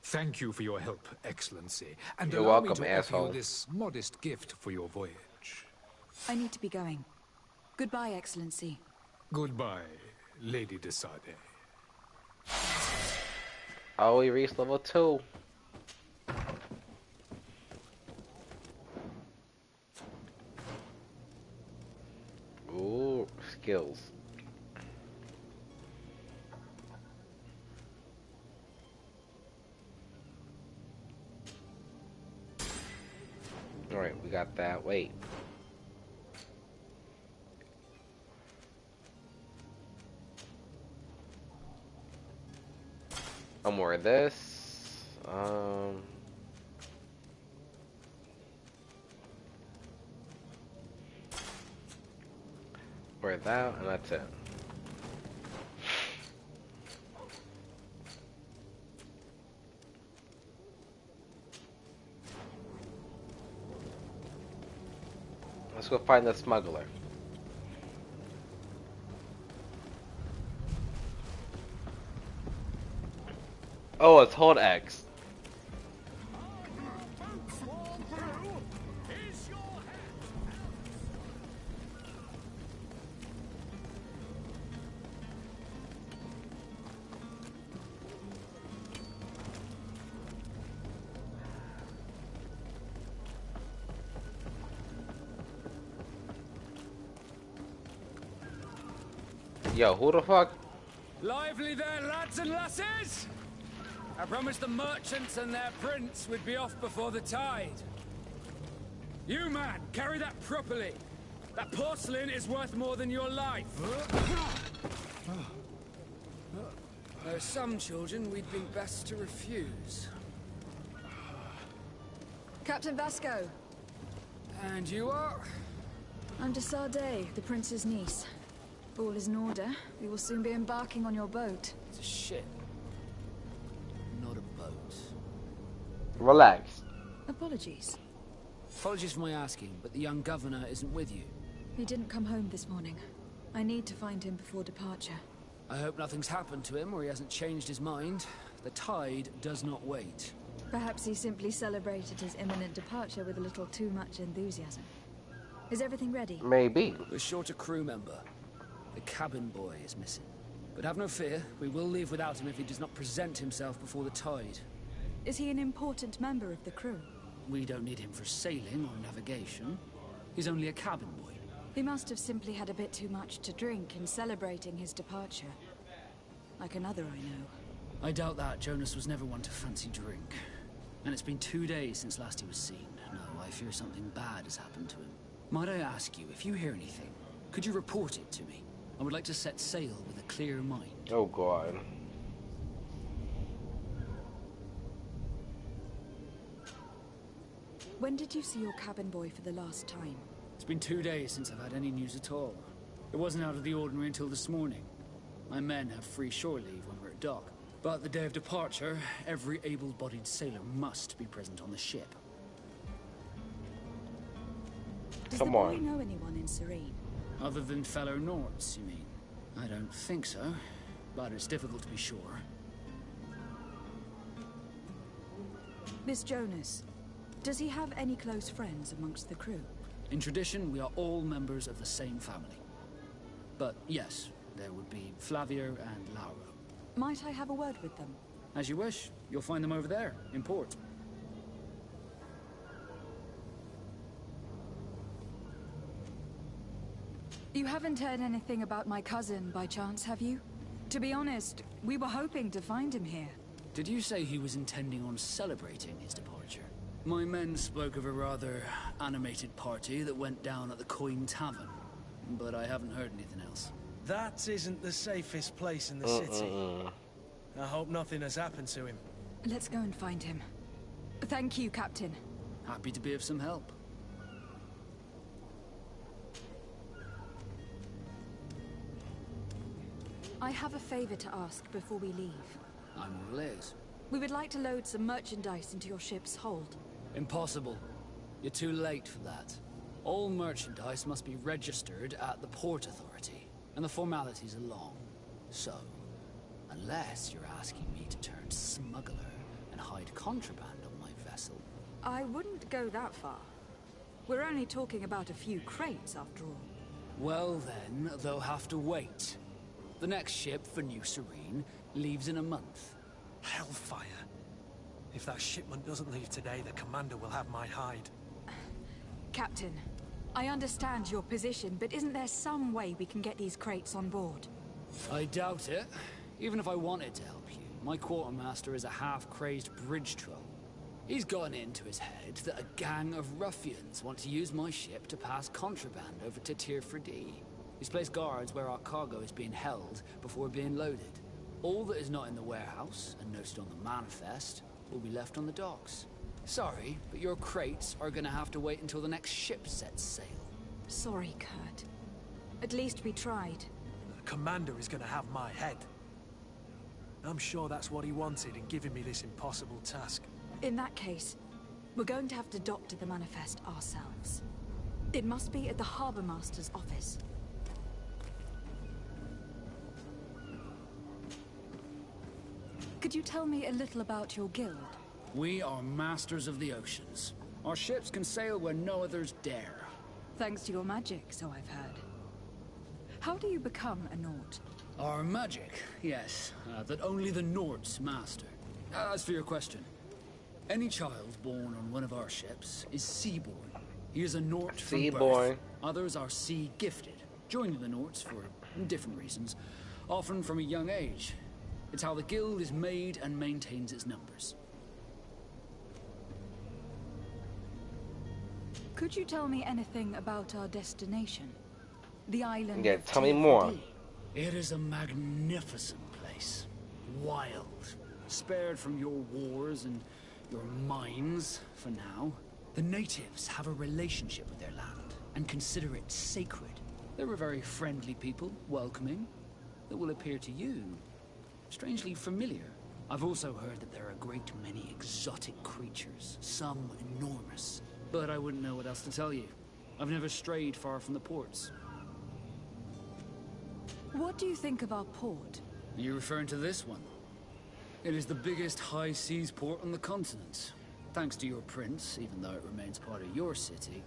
Thank you for your help, Excellency, and You're allow welcome, me to asshole. offer you this modest gift for your voyage. I need to be going. Goodbye, Excellency. Goodbye, Lady de Sade. Oh, we reached level 2. Ooh, skills. Alright, we got that. Wait. More of this. More of that, and that's it. Let's go find the smuggler. Oh, it's hold X. Yo, who the fuck? Lively there, lads and lasses! I promised the merchants and their prince we'd be off before the tide. You, man, carry that properly. That porcelain is worth more than your life. There are some children we'd been best to refuse. Captain Vasco. And you are? I'm de Sardet, the prince's niece. All is in order. We will soon be embarking on your boat. It's a ship. Not a boat. Relax. Apologies. Apologies for my asking, but the young governor isn't with you. He didn't come home this morning. I need to find him before departure. I hope nothing's happened to him or he hasn't changed his mind. The tide does not wait. Perhaps he simply celebrated his imminent departure with a little too much enthusiasm. Is everything ready? Maybe. We're short a crew member. The cabin boy is missing. But have no fear, we will leave without him if he does not present himself before the tide. Is he an important member of the crew? We don't need him for sailing or navigation. He's only a cabin boy. He must have simply had a bit too much to drink in celebrating his departure. Like another I know. I doubt that. Jonas was never one to fancy drink. And it's been 2 days since last he was seen. No, I fear something bad has happened to him. Might I ask you, if you hear anything, could you report it to me? I would like to set sail with a clear mind. Oh, God. When did you see your cabin boy for the last time? It's been 2 days since I've had any news at all. It wasn't out of the ordinary until this morning. My men have free shore leave when we're at dock. But the day of departure, every able-bodied sailor must be present on the ship. Does the boy know anyone in Serene? Other than fellow Nords, you mean? I don't think so, but it's difficult to be sure. Miss Jonas, does he have any close friends amongst the crew? In tradition, we are all members of the same family. But yes, there would be Flavia and Laura. Might I have a word with them? As you wish. You'll find them over there, in port. You haven't heard anything about my cousin, by chance, have you? To be honest, we were hoping to find him here. Did you say he was intending on celebrating his departure? My men spoke of a rather animated party that went down at the Coin Tavern, but I haven't heard anything else. That isn't the safest place in the city. I hope nothing has happened to him. Let's go and find him. Thank you, Captain. Happy to be of some help. I have a favor to ask before we leave. I'm all ears. We would like to load some merchandise into your ship's hold. Impossible. You're too late for that. All merchandise must be registered at the Port Authority, and the formalities are long. So, unless you're asking me to turn smuggler and hide contraband on my vessel... I wouldn't go that far. We're only talking about a few crates, after all. Well then, they'll have to wait. The next ship for New Serene leaves in a month. Hellfire. If that shipment doesn't leave today, the commander will have my hide. Captain, I understand your position, but isn't there some way we can get these crates on board? I doubt it. Even if I wanted to help you, my quartermaster is a half-crazed bridge troll. He's gotten into his head that a gang of ruffians want to use my ship to pass contraband over to Tier 4D. He's placed guards where our cargo is being held before being loaded. All that is not in the warehouse, and noted on the manifest, will be left on the docks. Sorry, but your crates are gonna have to wait until the next ship sets sail. Sorry, Kurt. At least we tried. The commander is gonna have my head. I'm sure that's what he wanted in giving me this impossible task. In that case, we're going to have to doctor the manifest ourselves. It must be at the Harbour Master's office. Could you tell me a little about your guild? We are masters of the oceans. Our ships can sail where no others dare. Thanks to your magic, so I've heard. How do you become a Nord? Our magic, yes, that only the Nords master. As for your question, any child born on one of our ships is sea-born. He is a Nord from birth. Others are sea-gifted, joining the Nords for different reasons, often from a young age. It's how the guild is made and maintains its numbers. Could you tell me anything about our destination? The island. Yeah, tell me more. It is a magnificent place. Wild. Spared from your wars and your mines, for now. The natives have a relationship with their land and consider it sacred. They're a very friendly people, welcoming, that will appear to you strangely familiar. I've also heard that there are a great many exotic creatures, some enormous. But I wouldn't know what else to tell you. I've never strayed far from the ports. What do you think of our port? Are you referring to this one? It is the biggest high seas port on the continent. Thanks to your prince, even though it remains part of your city,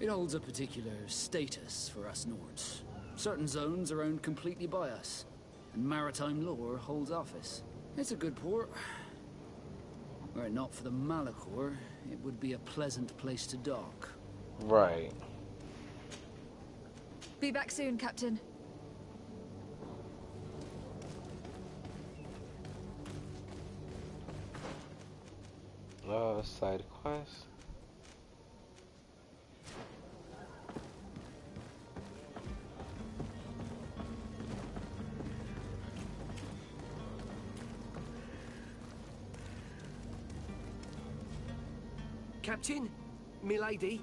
it holds a particular status for us Nords. Certain zones are owned completely by us, and maritime law holds office. It's a good port. Were it not for the Malachor, it would be a pleasant place to dock. Right. Be back soon, Captain. Side quest. Captain, milady,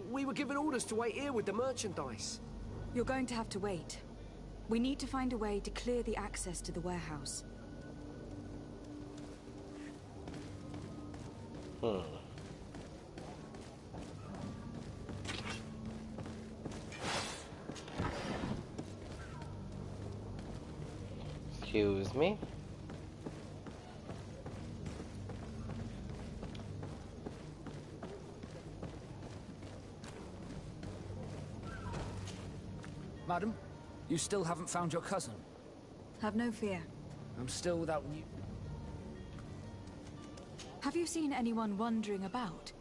we were given orders to wait here with the merchandise. You're going to have to wait. We need to find a way to clear the access to the warehouse. Excuse me. Madam, you still haven't found your cousin? Have no fear. I'm still without you. Have you seen anyone wandering about?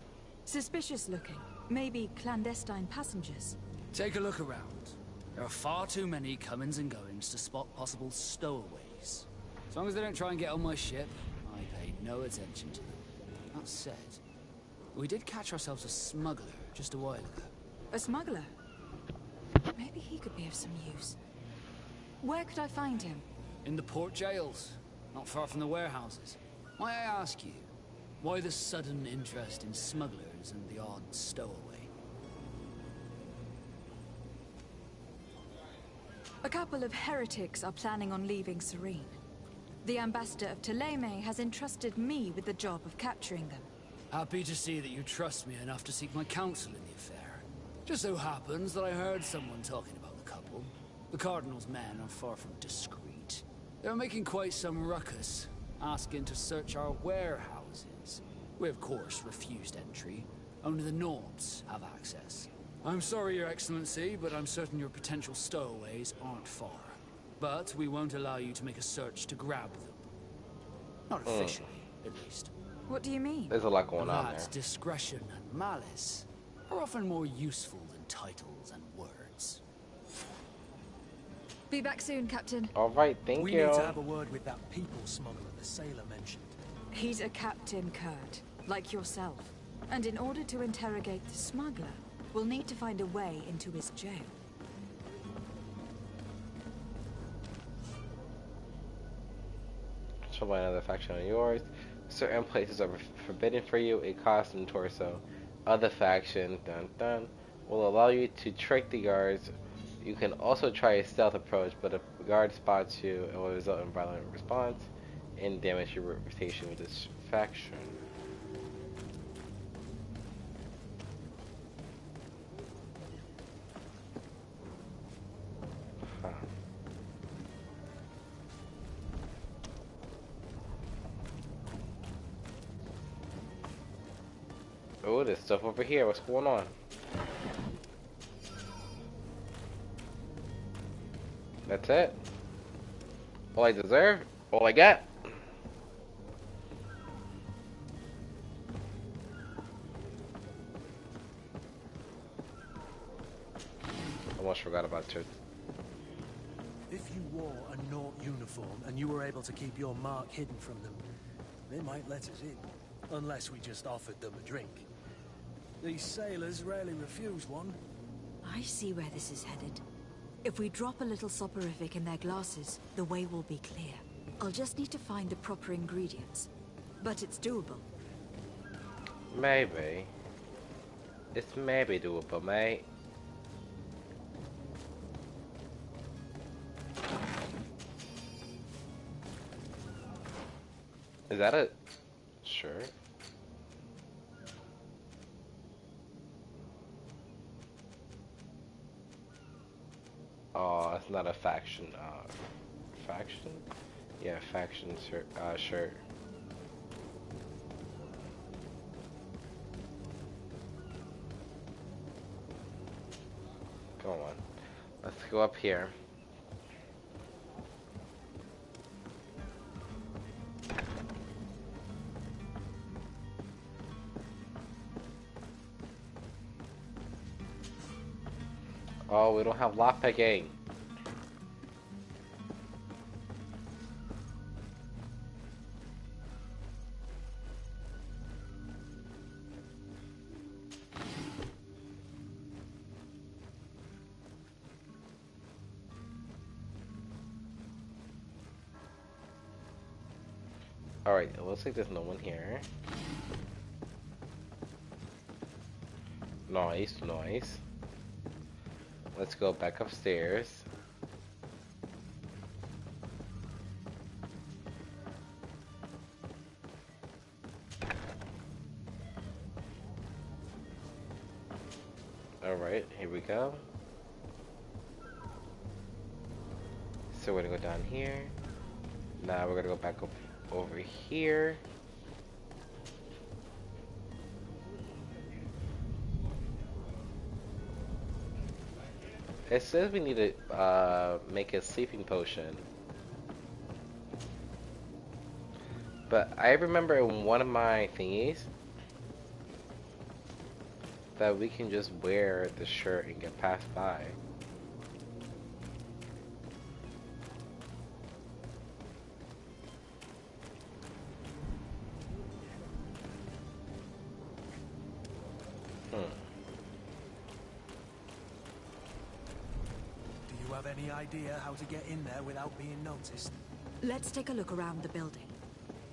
Suspicious looking. Maybe clandestine passengers. Take a look around. There are far too many comings and goings to spot possible stowaways. As long as they don't try and get on my ship, I pay no attention to them. That said, we did catch ourselves a smuggler just a while ago. A smuggler? Maybe he could be of some use. Where could I find him? In the port jails, not far from the warehouses. Might I ask you, why the sudden interest in smugglers and the odd stowaway? A couple of heretics are planning on leaving Serene. The ambassador of Ptolemy has entrusted me with the job of capturing them. Happy to see that you trust me enough to seek my counsel in the affair. Just so happens that I heard someone talking about the couple. The Cardinal's men are far from discreet. They're making quite some ruckus, asking to search our warehouses. We of course refused entry. Only the Nords have access. I'm sorry, Your Excellency, but I'm certain your potential stowaways aren't far. But we won't allow you to make a search to grab them. Not officially, at least. What do you mean? There's a lot going on there. That discretion and malice are often more useful than titles and words. Be back soon, Captain. Alright, thank We you. need to have a word with that people smuggler the sailor mentioned. He's a Captain Kurt, like yourself. And in order to interrogate the smuggler, we'll need to find a way into his jail. Show by another faction on yours. Certain places are forbidden for you. A costume torso. Other faction, will allow you to trick the guards. You can also try a stealth approach, but if the guard spots you, it will result in violent response and damage your reputation with this faction. Oh, there's stuff over here. What's going on? That's it? All I deserve? All I got? Almost forgot about truth. If you wore a Nort uniform and you were able to keep your mark hidden from them, they might let us in. Unless we just offered them a drink. These sailors rarely refuse one. I see where this is headed. If we drop a little soporific in their glasses, the way will be clear. I'll just need to find the proper ingredients. But it's doable. Maybe. It's maybe doable, mate. Is that a shirt? Oh, it's not a faction. Faction? Yeah, faction shirt. Shirt. Come on. Let's go up here. Oh, we don't have lockpicking. Alright, it looks like there's no one here. Nice, nice. Let's go back upstairs. Alright, here we go. So we're gonna go down here. Now we're gonna go back up over here. It says we need to make a sleeping potion. But I remember in one of my thingies that we can just wear the shirt and get passed by. Any idea how to get in there without being noticed? Let's take a look around the building.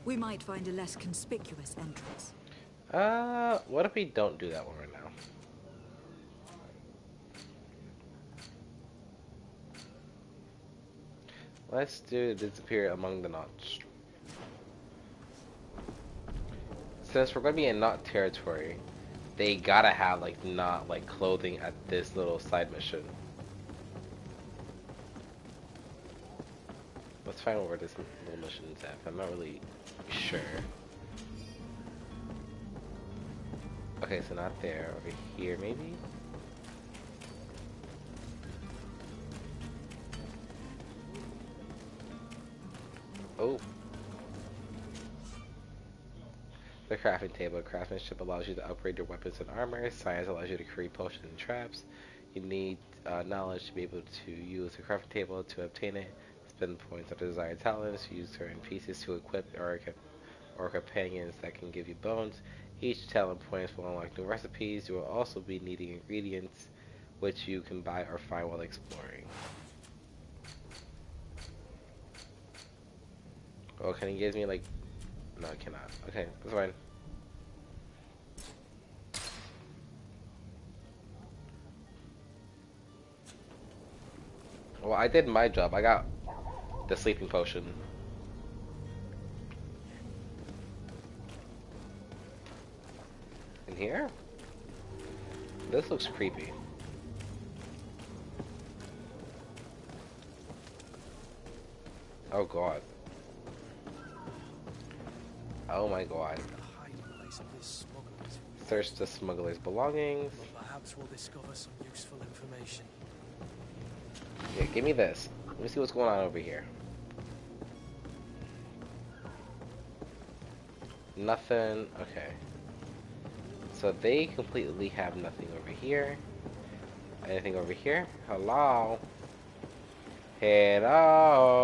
We might find a less conspicuous entrance. What if we don't do that one right now? Let's do disappear among the knots. Since we're gonna be in knot territory, they gotta have like knot like clothing at this little side mission. Let's find out where this little mission's at. I'm not really sure. Okay, so not there. Over here, maybe? Oh. The crafting table. Craftsmanship allows you to upgrade your weapons and armor. Science allows you to create potions and traps. You need knowledge to be able to use the crafting table to obtain it. Spend points on desired talents. Use certain pieces to equip or companions that can give you bones. Each talent points will unlock new recipes. You will also be needing ingredients, which you can buy or find while exploring. Oh, can he give me like... No, I cannot. Okay, that's fine. Well, I did my job. I got the sleeping potion. In here? This looks creepy. Oh god. Oh my god. Search the smuggler's belongings. Well, perhaps we'll discover some useful information. Yeah, give me this. Let me see what's going on over here. Nothing. Okay. So they completely have nothing over here. Anything over here? Hello? Hello?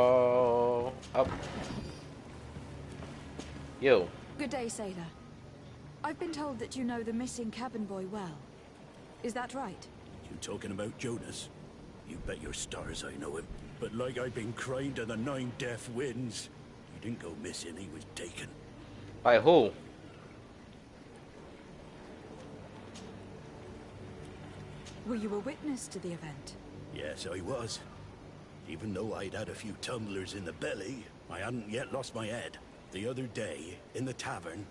Up. You. Good day, sailor. I've been told that you know the missing cabin boy well. Is that right? You talking about Jonas? You bet your stars I know him. But like I've been crying to the 9 deaf winds, he didn't go missing, he was taken. By who? Were you a witness to the event? Yes, I was. Even though I'd had a few tumblers in the belly, I hadn't yet lost my head. The other day, in the tavern,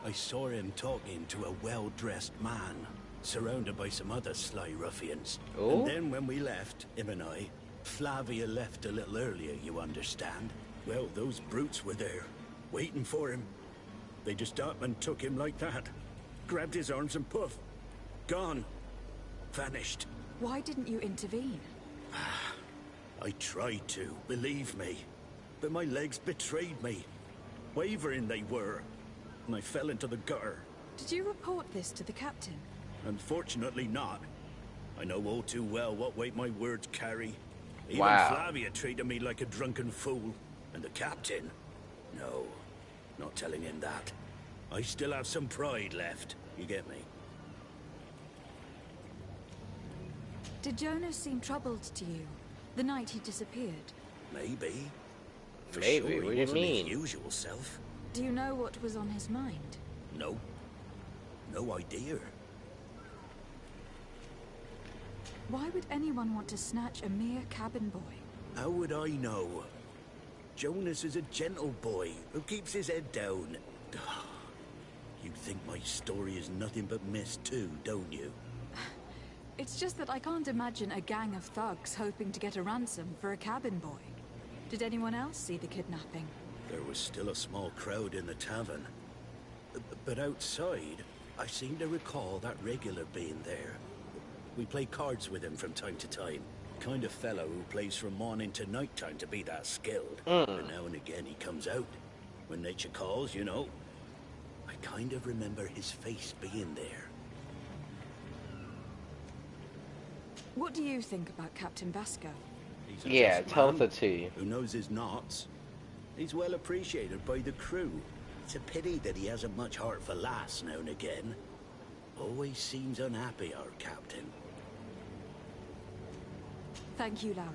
I saw him talking to a well-dressed man, surrounded by some other sly ruffians. Oh? And then when we left, him and I, Flavia left a little earlier, you understand. Well, those brutes were there, waiting for him. They just up and took him like that. Grabbed his arms and poof. Gone. Vanished. Why didn't you intervene? I tried to, believe me. But my legs betrayed me. Wavering they were. And I fell into the gutter. Did you report this to the captain? Unfortunately not. I know all too well what weight my words carry. Even Wow. Flavia treated me like a drunken fool. And the captain? No, not telling him that. I still have some pride left. You get me? Did Jonas seem troubled to you the night he disappeared? Maybe. For Maybe? sure, What do he you wasn't mean? his usual self. Do you know what was on his mind? No. No idea. Why would anyone want to snatch a mere cabin boy? How would I know? Jonas is a gentle boy who keeps his head down. You think my story is nothing but mist too, don't you? It's just that I can't imagine a gang of thugs hoping to get a ransom for a cabin boy. Did anyone else see the kidnapping? There was still a small crowd in the tavern. But outside, I seem to recall that regular being there. We play cards with him from time to time. Kind of fellow who plays from morning to night time to be that skilled. But now and again he comes out. When nature calls, you know. I kind of remember his face being there. What do you think about Captain Vasco? He's a Yeah, just tell man us the tea. who knows his knots. He's well appreciated by the crew. It's a pity that he hasn't much heart for lass now and again. Always seems unhappy, our captain. Thank you, Lauro.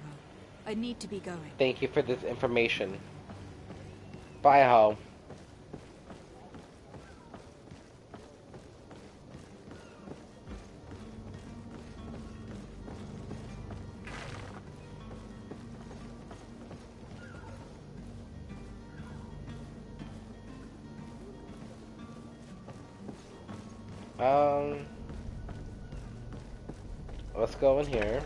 I need to be going. Thank you for this information. Bye, Ho. Let's go in here.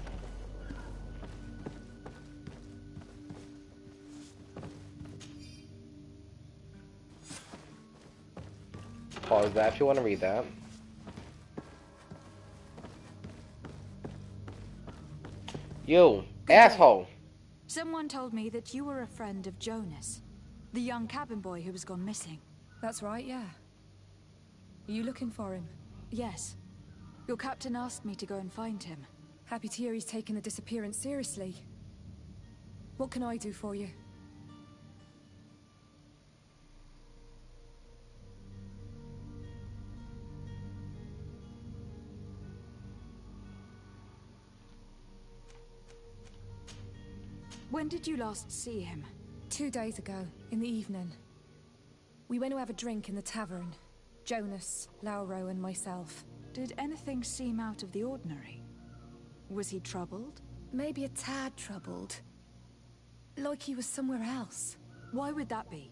Pause that if you want to read that. You, asshole! Someone told me that you were a friend of Jonas, the young cabin boy who was gone missing. That's right, yeah. Are you looking for him? Yes. Your captain asked me to go and find him. Happy to hear he's taken the disappearance seriously. What can I do for you? When did you last see him? 2 days ago, in the evening. We went to have a drink in the tavern. Jonas, Lauro, and myself. Did anything seem out of the ordinary? Was he troubled? Maybe a tad troubled. Like he was somewhere else. Why would that be?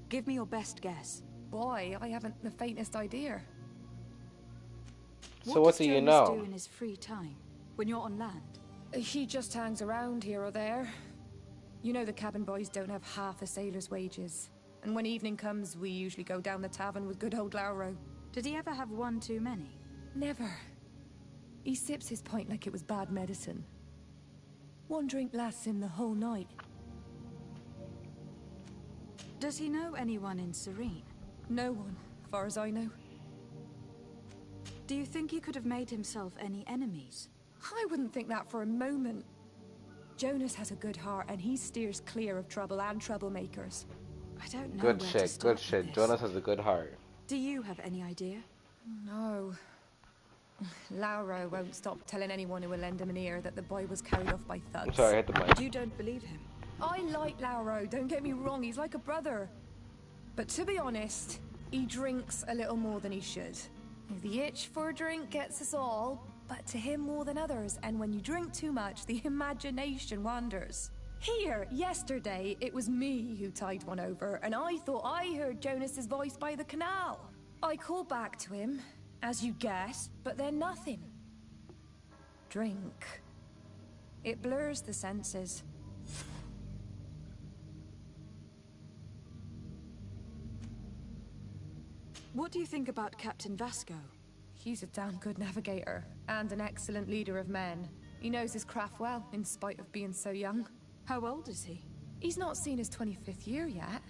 Give me your best guess. Boy, I haven't the faintest idea. So what do you know? What does Jonas do in his free time, when you're on land? He just hangs around here or there. You know the cabin boys don't have half a sailor's wages. And when evening comes, we usually go down the tavern with good old Lauro. Did he ever have one too many? Never. He sips his pint like it was bad medicine. One drink lasts him the whole night. Does he know anyone in Serene? No one, far as I know. Do you think he could have made himself any enemies? I wouldn't think that for a moment. Jonas has a good heart, and he steers clear of trouble and troublemakers. I don't know Good where shit, to start good shit. with this. Jonas has a good heart. Do you have any idea? No. Lauro won't stop telling anyone who will lend him an ear that the boy was carried off by thugs. I'm sorry, I hit the mic. You don't believe him? I like Lauro, don't get me wrong, he's like a brother. But to be honest, he drinks a little more than he should. If the itch for a drink gets us all, but to him more than others, and when you drink too much, the imagination wanders. Here, yesterday, it was me who tied one over, and I thought I heard Jonas's voice by the canal. I called back to him, as you guess, but then nothing. Drink. It blurs the senses. What do you think about Captain Vasco? He's a damn good navigator, and an excellent leader of men. He knows his craft well, in spite of being so young. How old is he? He's not seen his 25th year yet.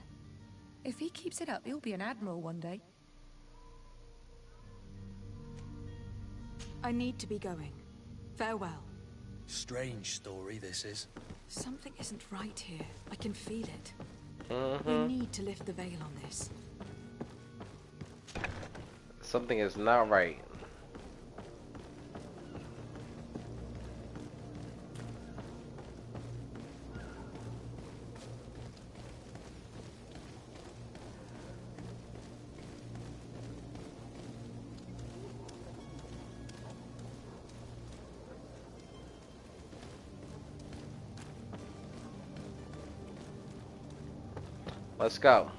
If he keeps it up, he'll be an admiral one day. I need to be going. Farewell. Strange story, this is. Something isn't right here. I can feel it. Mm-hmm. We need to lift the veil on this. Something is not right. Let's go.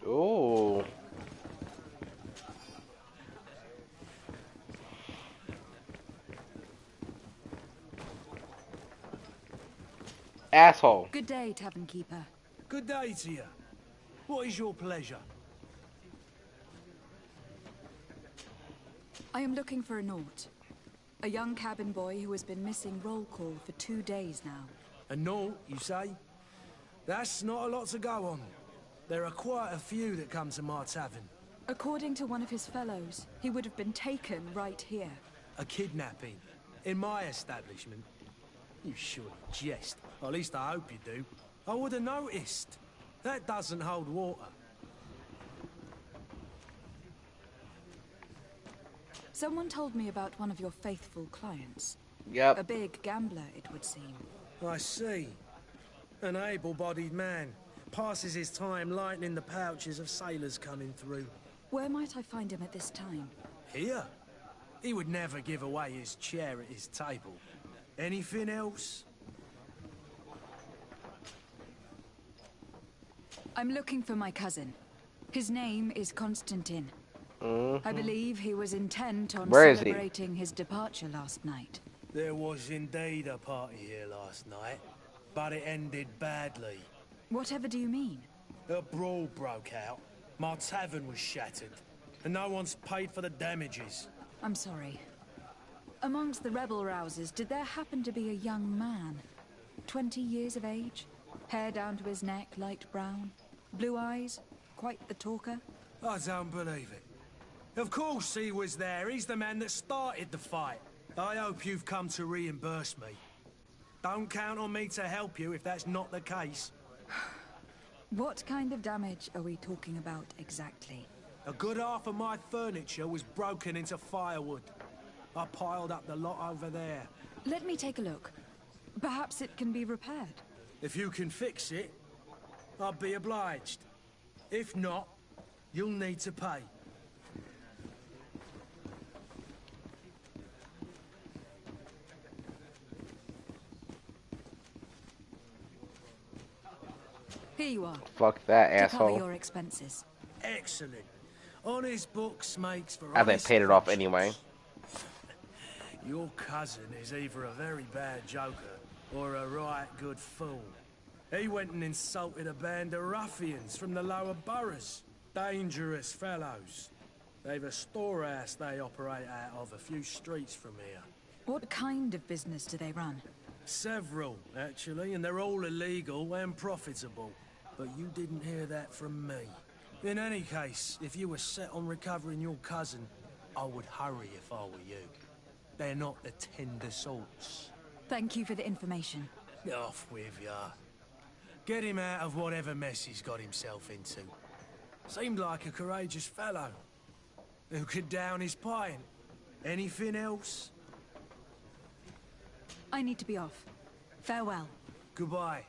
Ooh. Asshole. Good day, tavern keeper. Good day to you. What is your pleasure? I am looking for a Naut. A young cabin boy who has been missing roll call for 2 days now. A Naut, you say? That's not a lot to go on. There are quite a few that come to my tavern. According to one of his fellows, he would have been taken right here. A kidnapping? In my establishment? You surely jest. Or at least I hope you do. I would have noticed. That doesn't hold water. Someone told me about one of your faithful clients. Yep. A big gambler, it would seem. I see. An able-bodied man. Passes his time lightening the pouches of sailors coming through. Where might I find him at this time? Here? He would never give away his chair at his table. Anything else? I'm looking for my cousin. His name is Constantine. Mm-hmm. I believe he was intent on Where is he? celebrating his departure last night. There was indeed a party here last night, but it ended badly. Whatever do you mean? A brawl broke out. My tavern was shattered, and no one's paid for the damages. I'm sorry. Amongst the rebel rousers, did there happen to be a young man? 20 years of age? Hair down to his neck, light brown? Blue eyes? Quite the talker? I don't believe it. Of course he was there. He's the man that started the fight. I hope you've come to reimburse me. Don't count on me to help you if that's not the case. What kind of damage are we talking about exactly? A good half of my furniture was broken into firewood. I piled up the lot over there. Let me take a look. Perhaps it can be repaired. If you can fix it, I'll be obliged. If not, you'll need to pay. Here you are. Fuck that to asshole. cover your expenses. Excellent. Honest books makes for I haven't honest paid it off friendships. anyway. Your cousin is either a very bad joker or a right good fool. He went and insulted a band of ruffians from the lower boroughs. Dangerous fellows. They've a storehouse they operate out of a few streets from here. What kind of business do they run? Several, actually, and they're all illegal and profitable. But you didn't hear that from me. In any case, if you were set on recovering your cousin, I would hurry if I were you. They're not the tender sorts. Thank you for the information. Off with ya. Get him out of whatever mess he's got himself into. Seemed like a courageous fellow. Who could down his pint. Anything else? I need to be off. Farewell. Goodbye.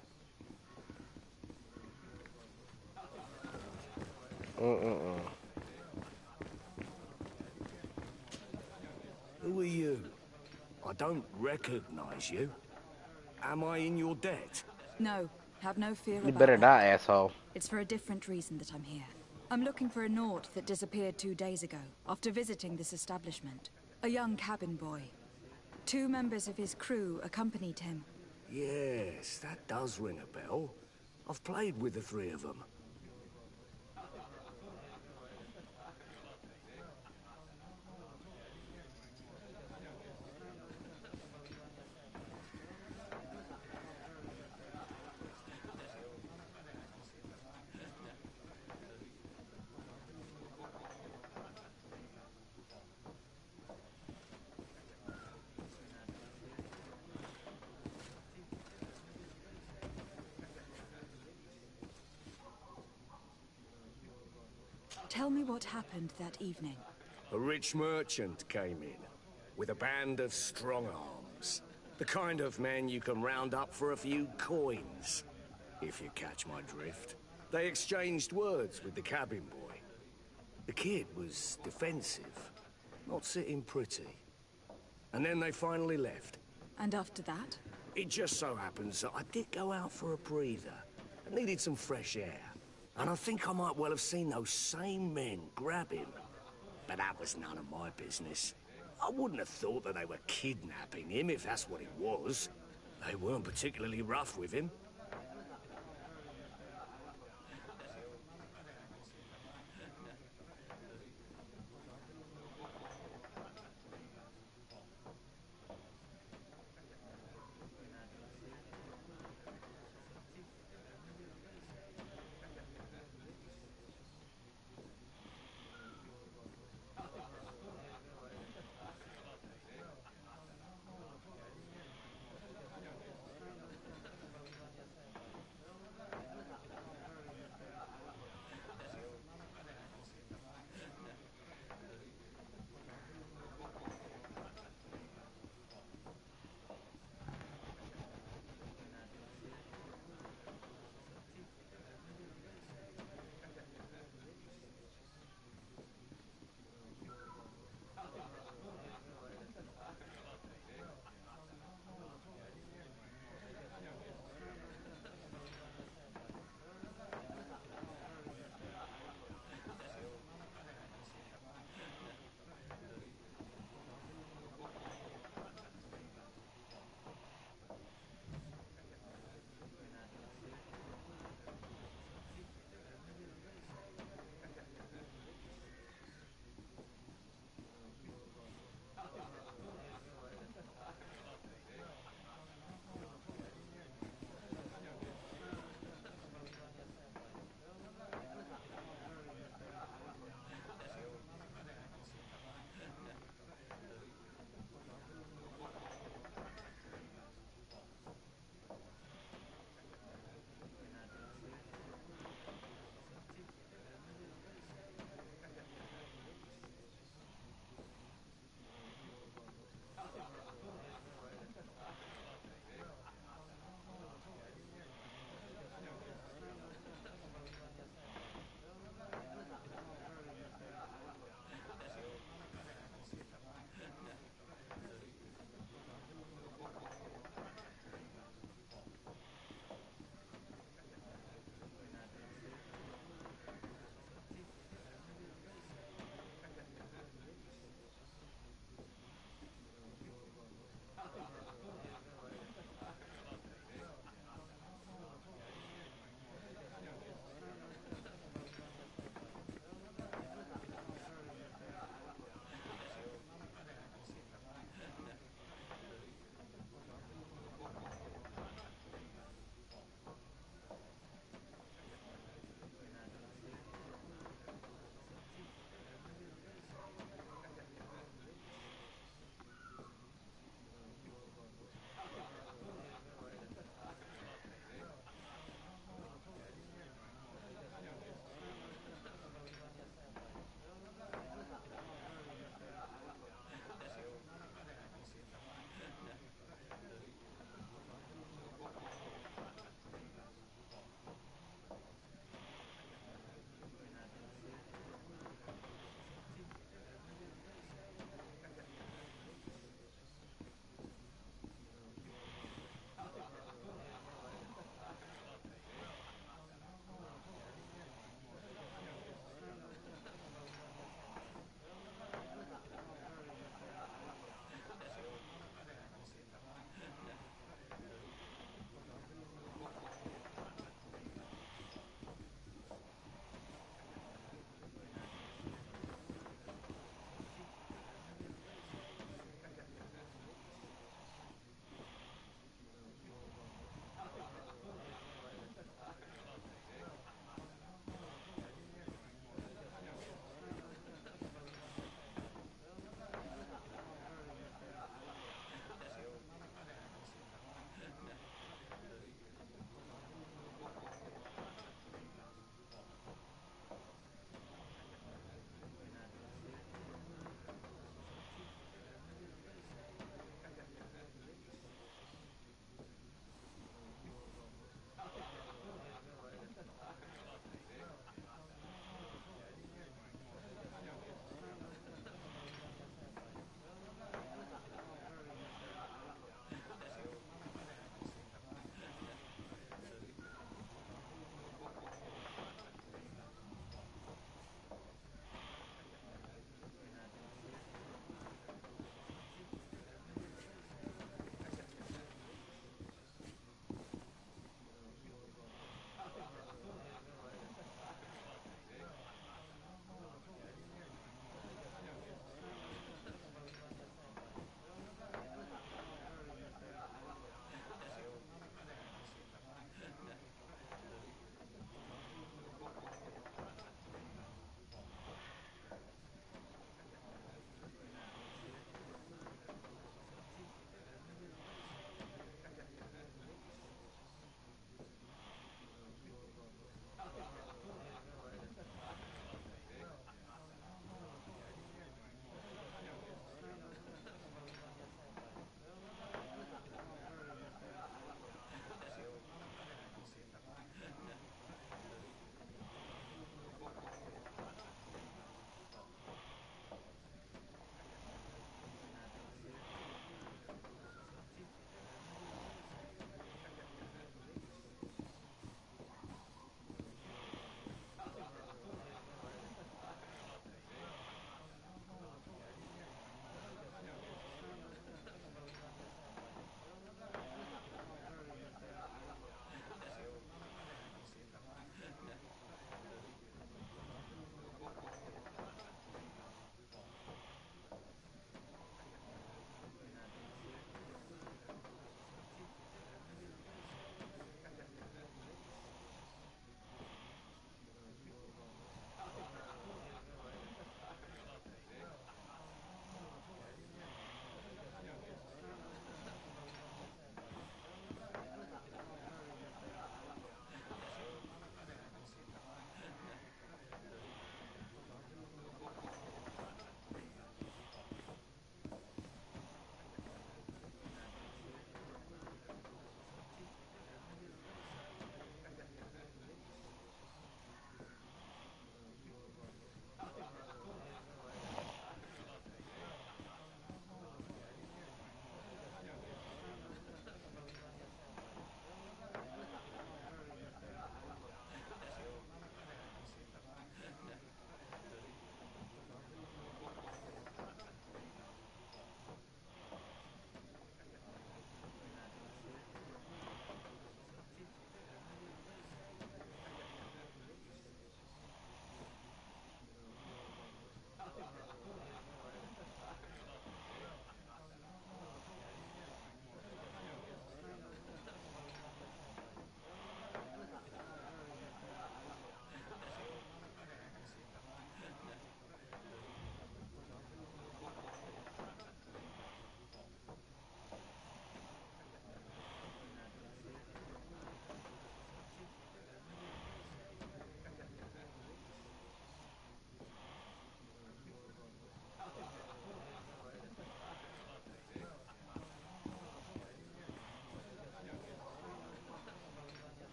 Who are you? I don't recognize you. Am I in your debt? No, have no fear You about better that. not, asshole. It's for a different reason that I'm here. I'm looking for a Naut that disappeared 2 days ago, after visiting this establishment. A young cabin boy. 2 members of his crew accompanied him. Yes, that does ring a bell. I've played with the 3 of them. Tell me what happened that evening. A rich merchant came in, with a band of strong arms. The kind of men you can round up for a few coins, if you catch my drift. They exchanged words with the cabin boy. The kid was defensive, not sitting pretty. And then they finally left. And after that? It just so happens that I did go out for a breather. I needed some fresh air. And I think I might well have seen those same men grab him. But that was none of my business. I wouldn't have thought that they were kidnapping him, if that's what it was. They weren't particularly rough with him.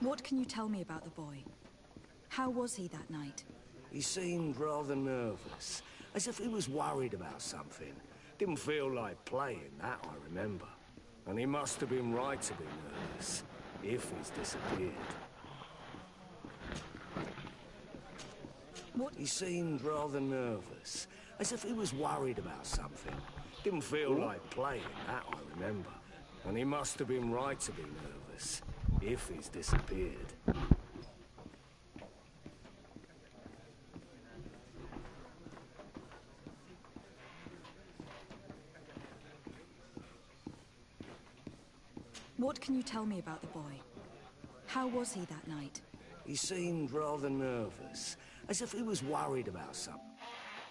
What can you tell me about the boy? How was he that night? He seemed rather nervous, as if he was worried about something. Didn't feel like playing, that I remember. And he must have been right to be nervous, if he's disappeared. What? He seemed rather nervous, as if he was worried about something. Didn't feel like playing, that I remember. And he must have been right to be nervous, if he's disappeared. What can you tell me about the boy? How was he that night? He seemed rather nervous, as if he was worried about something.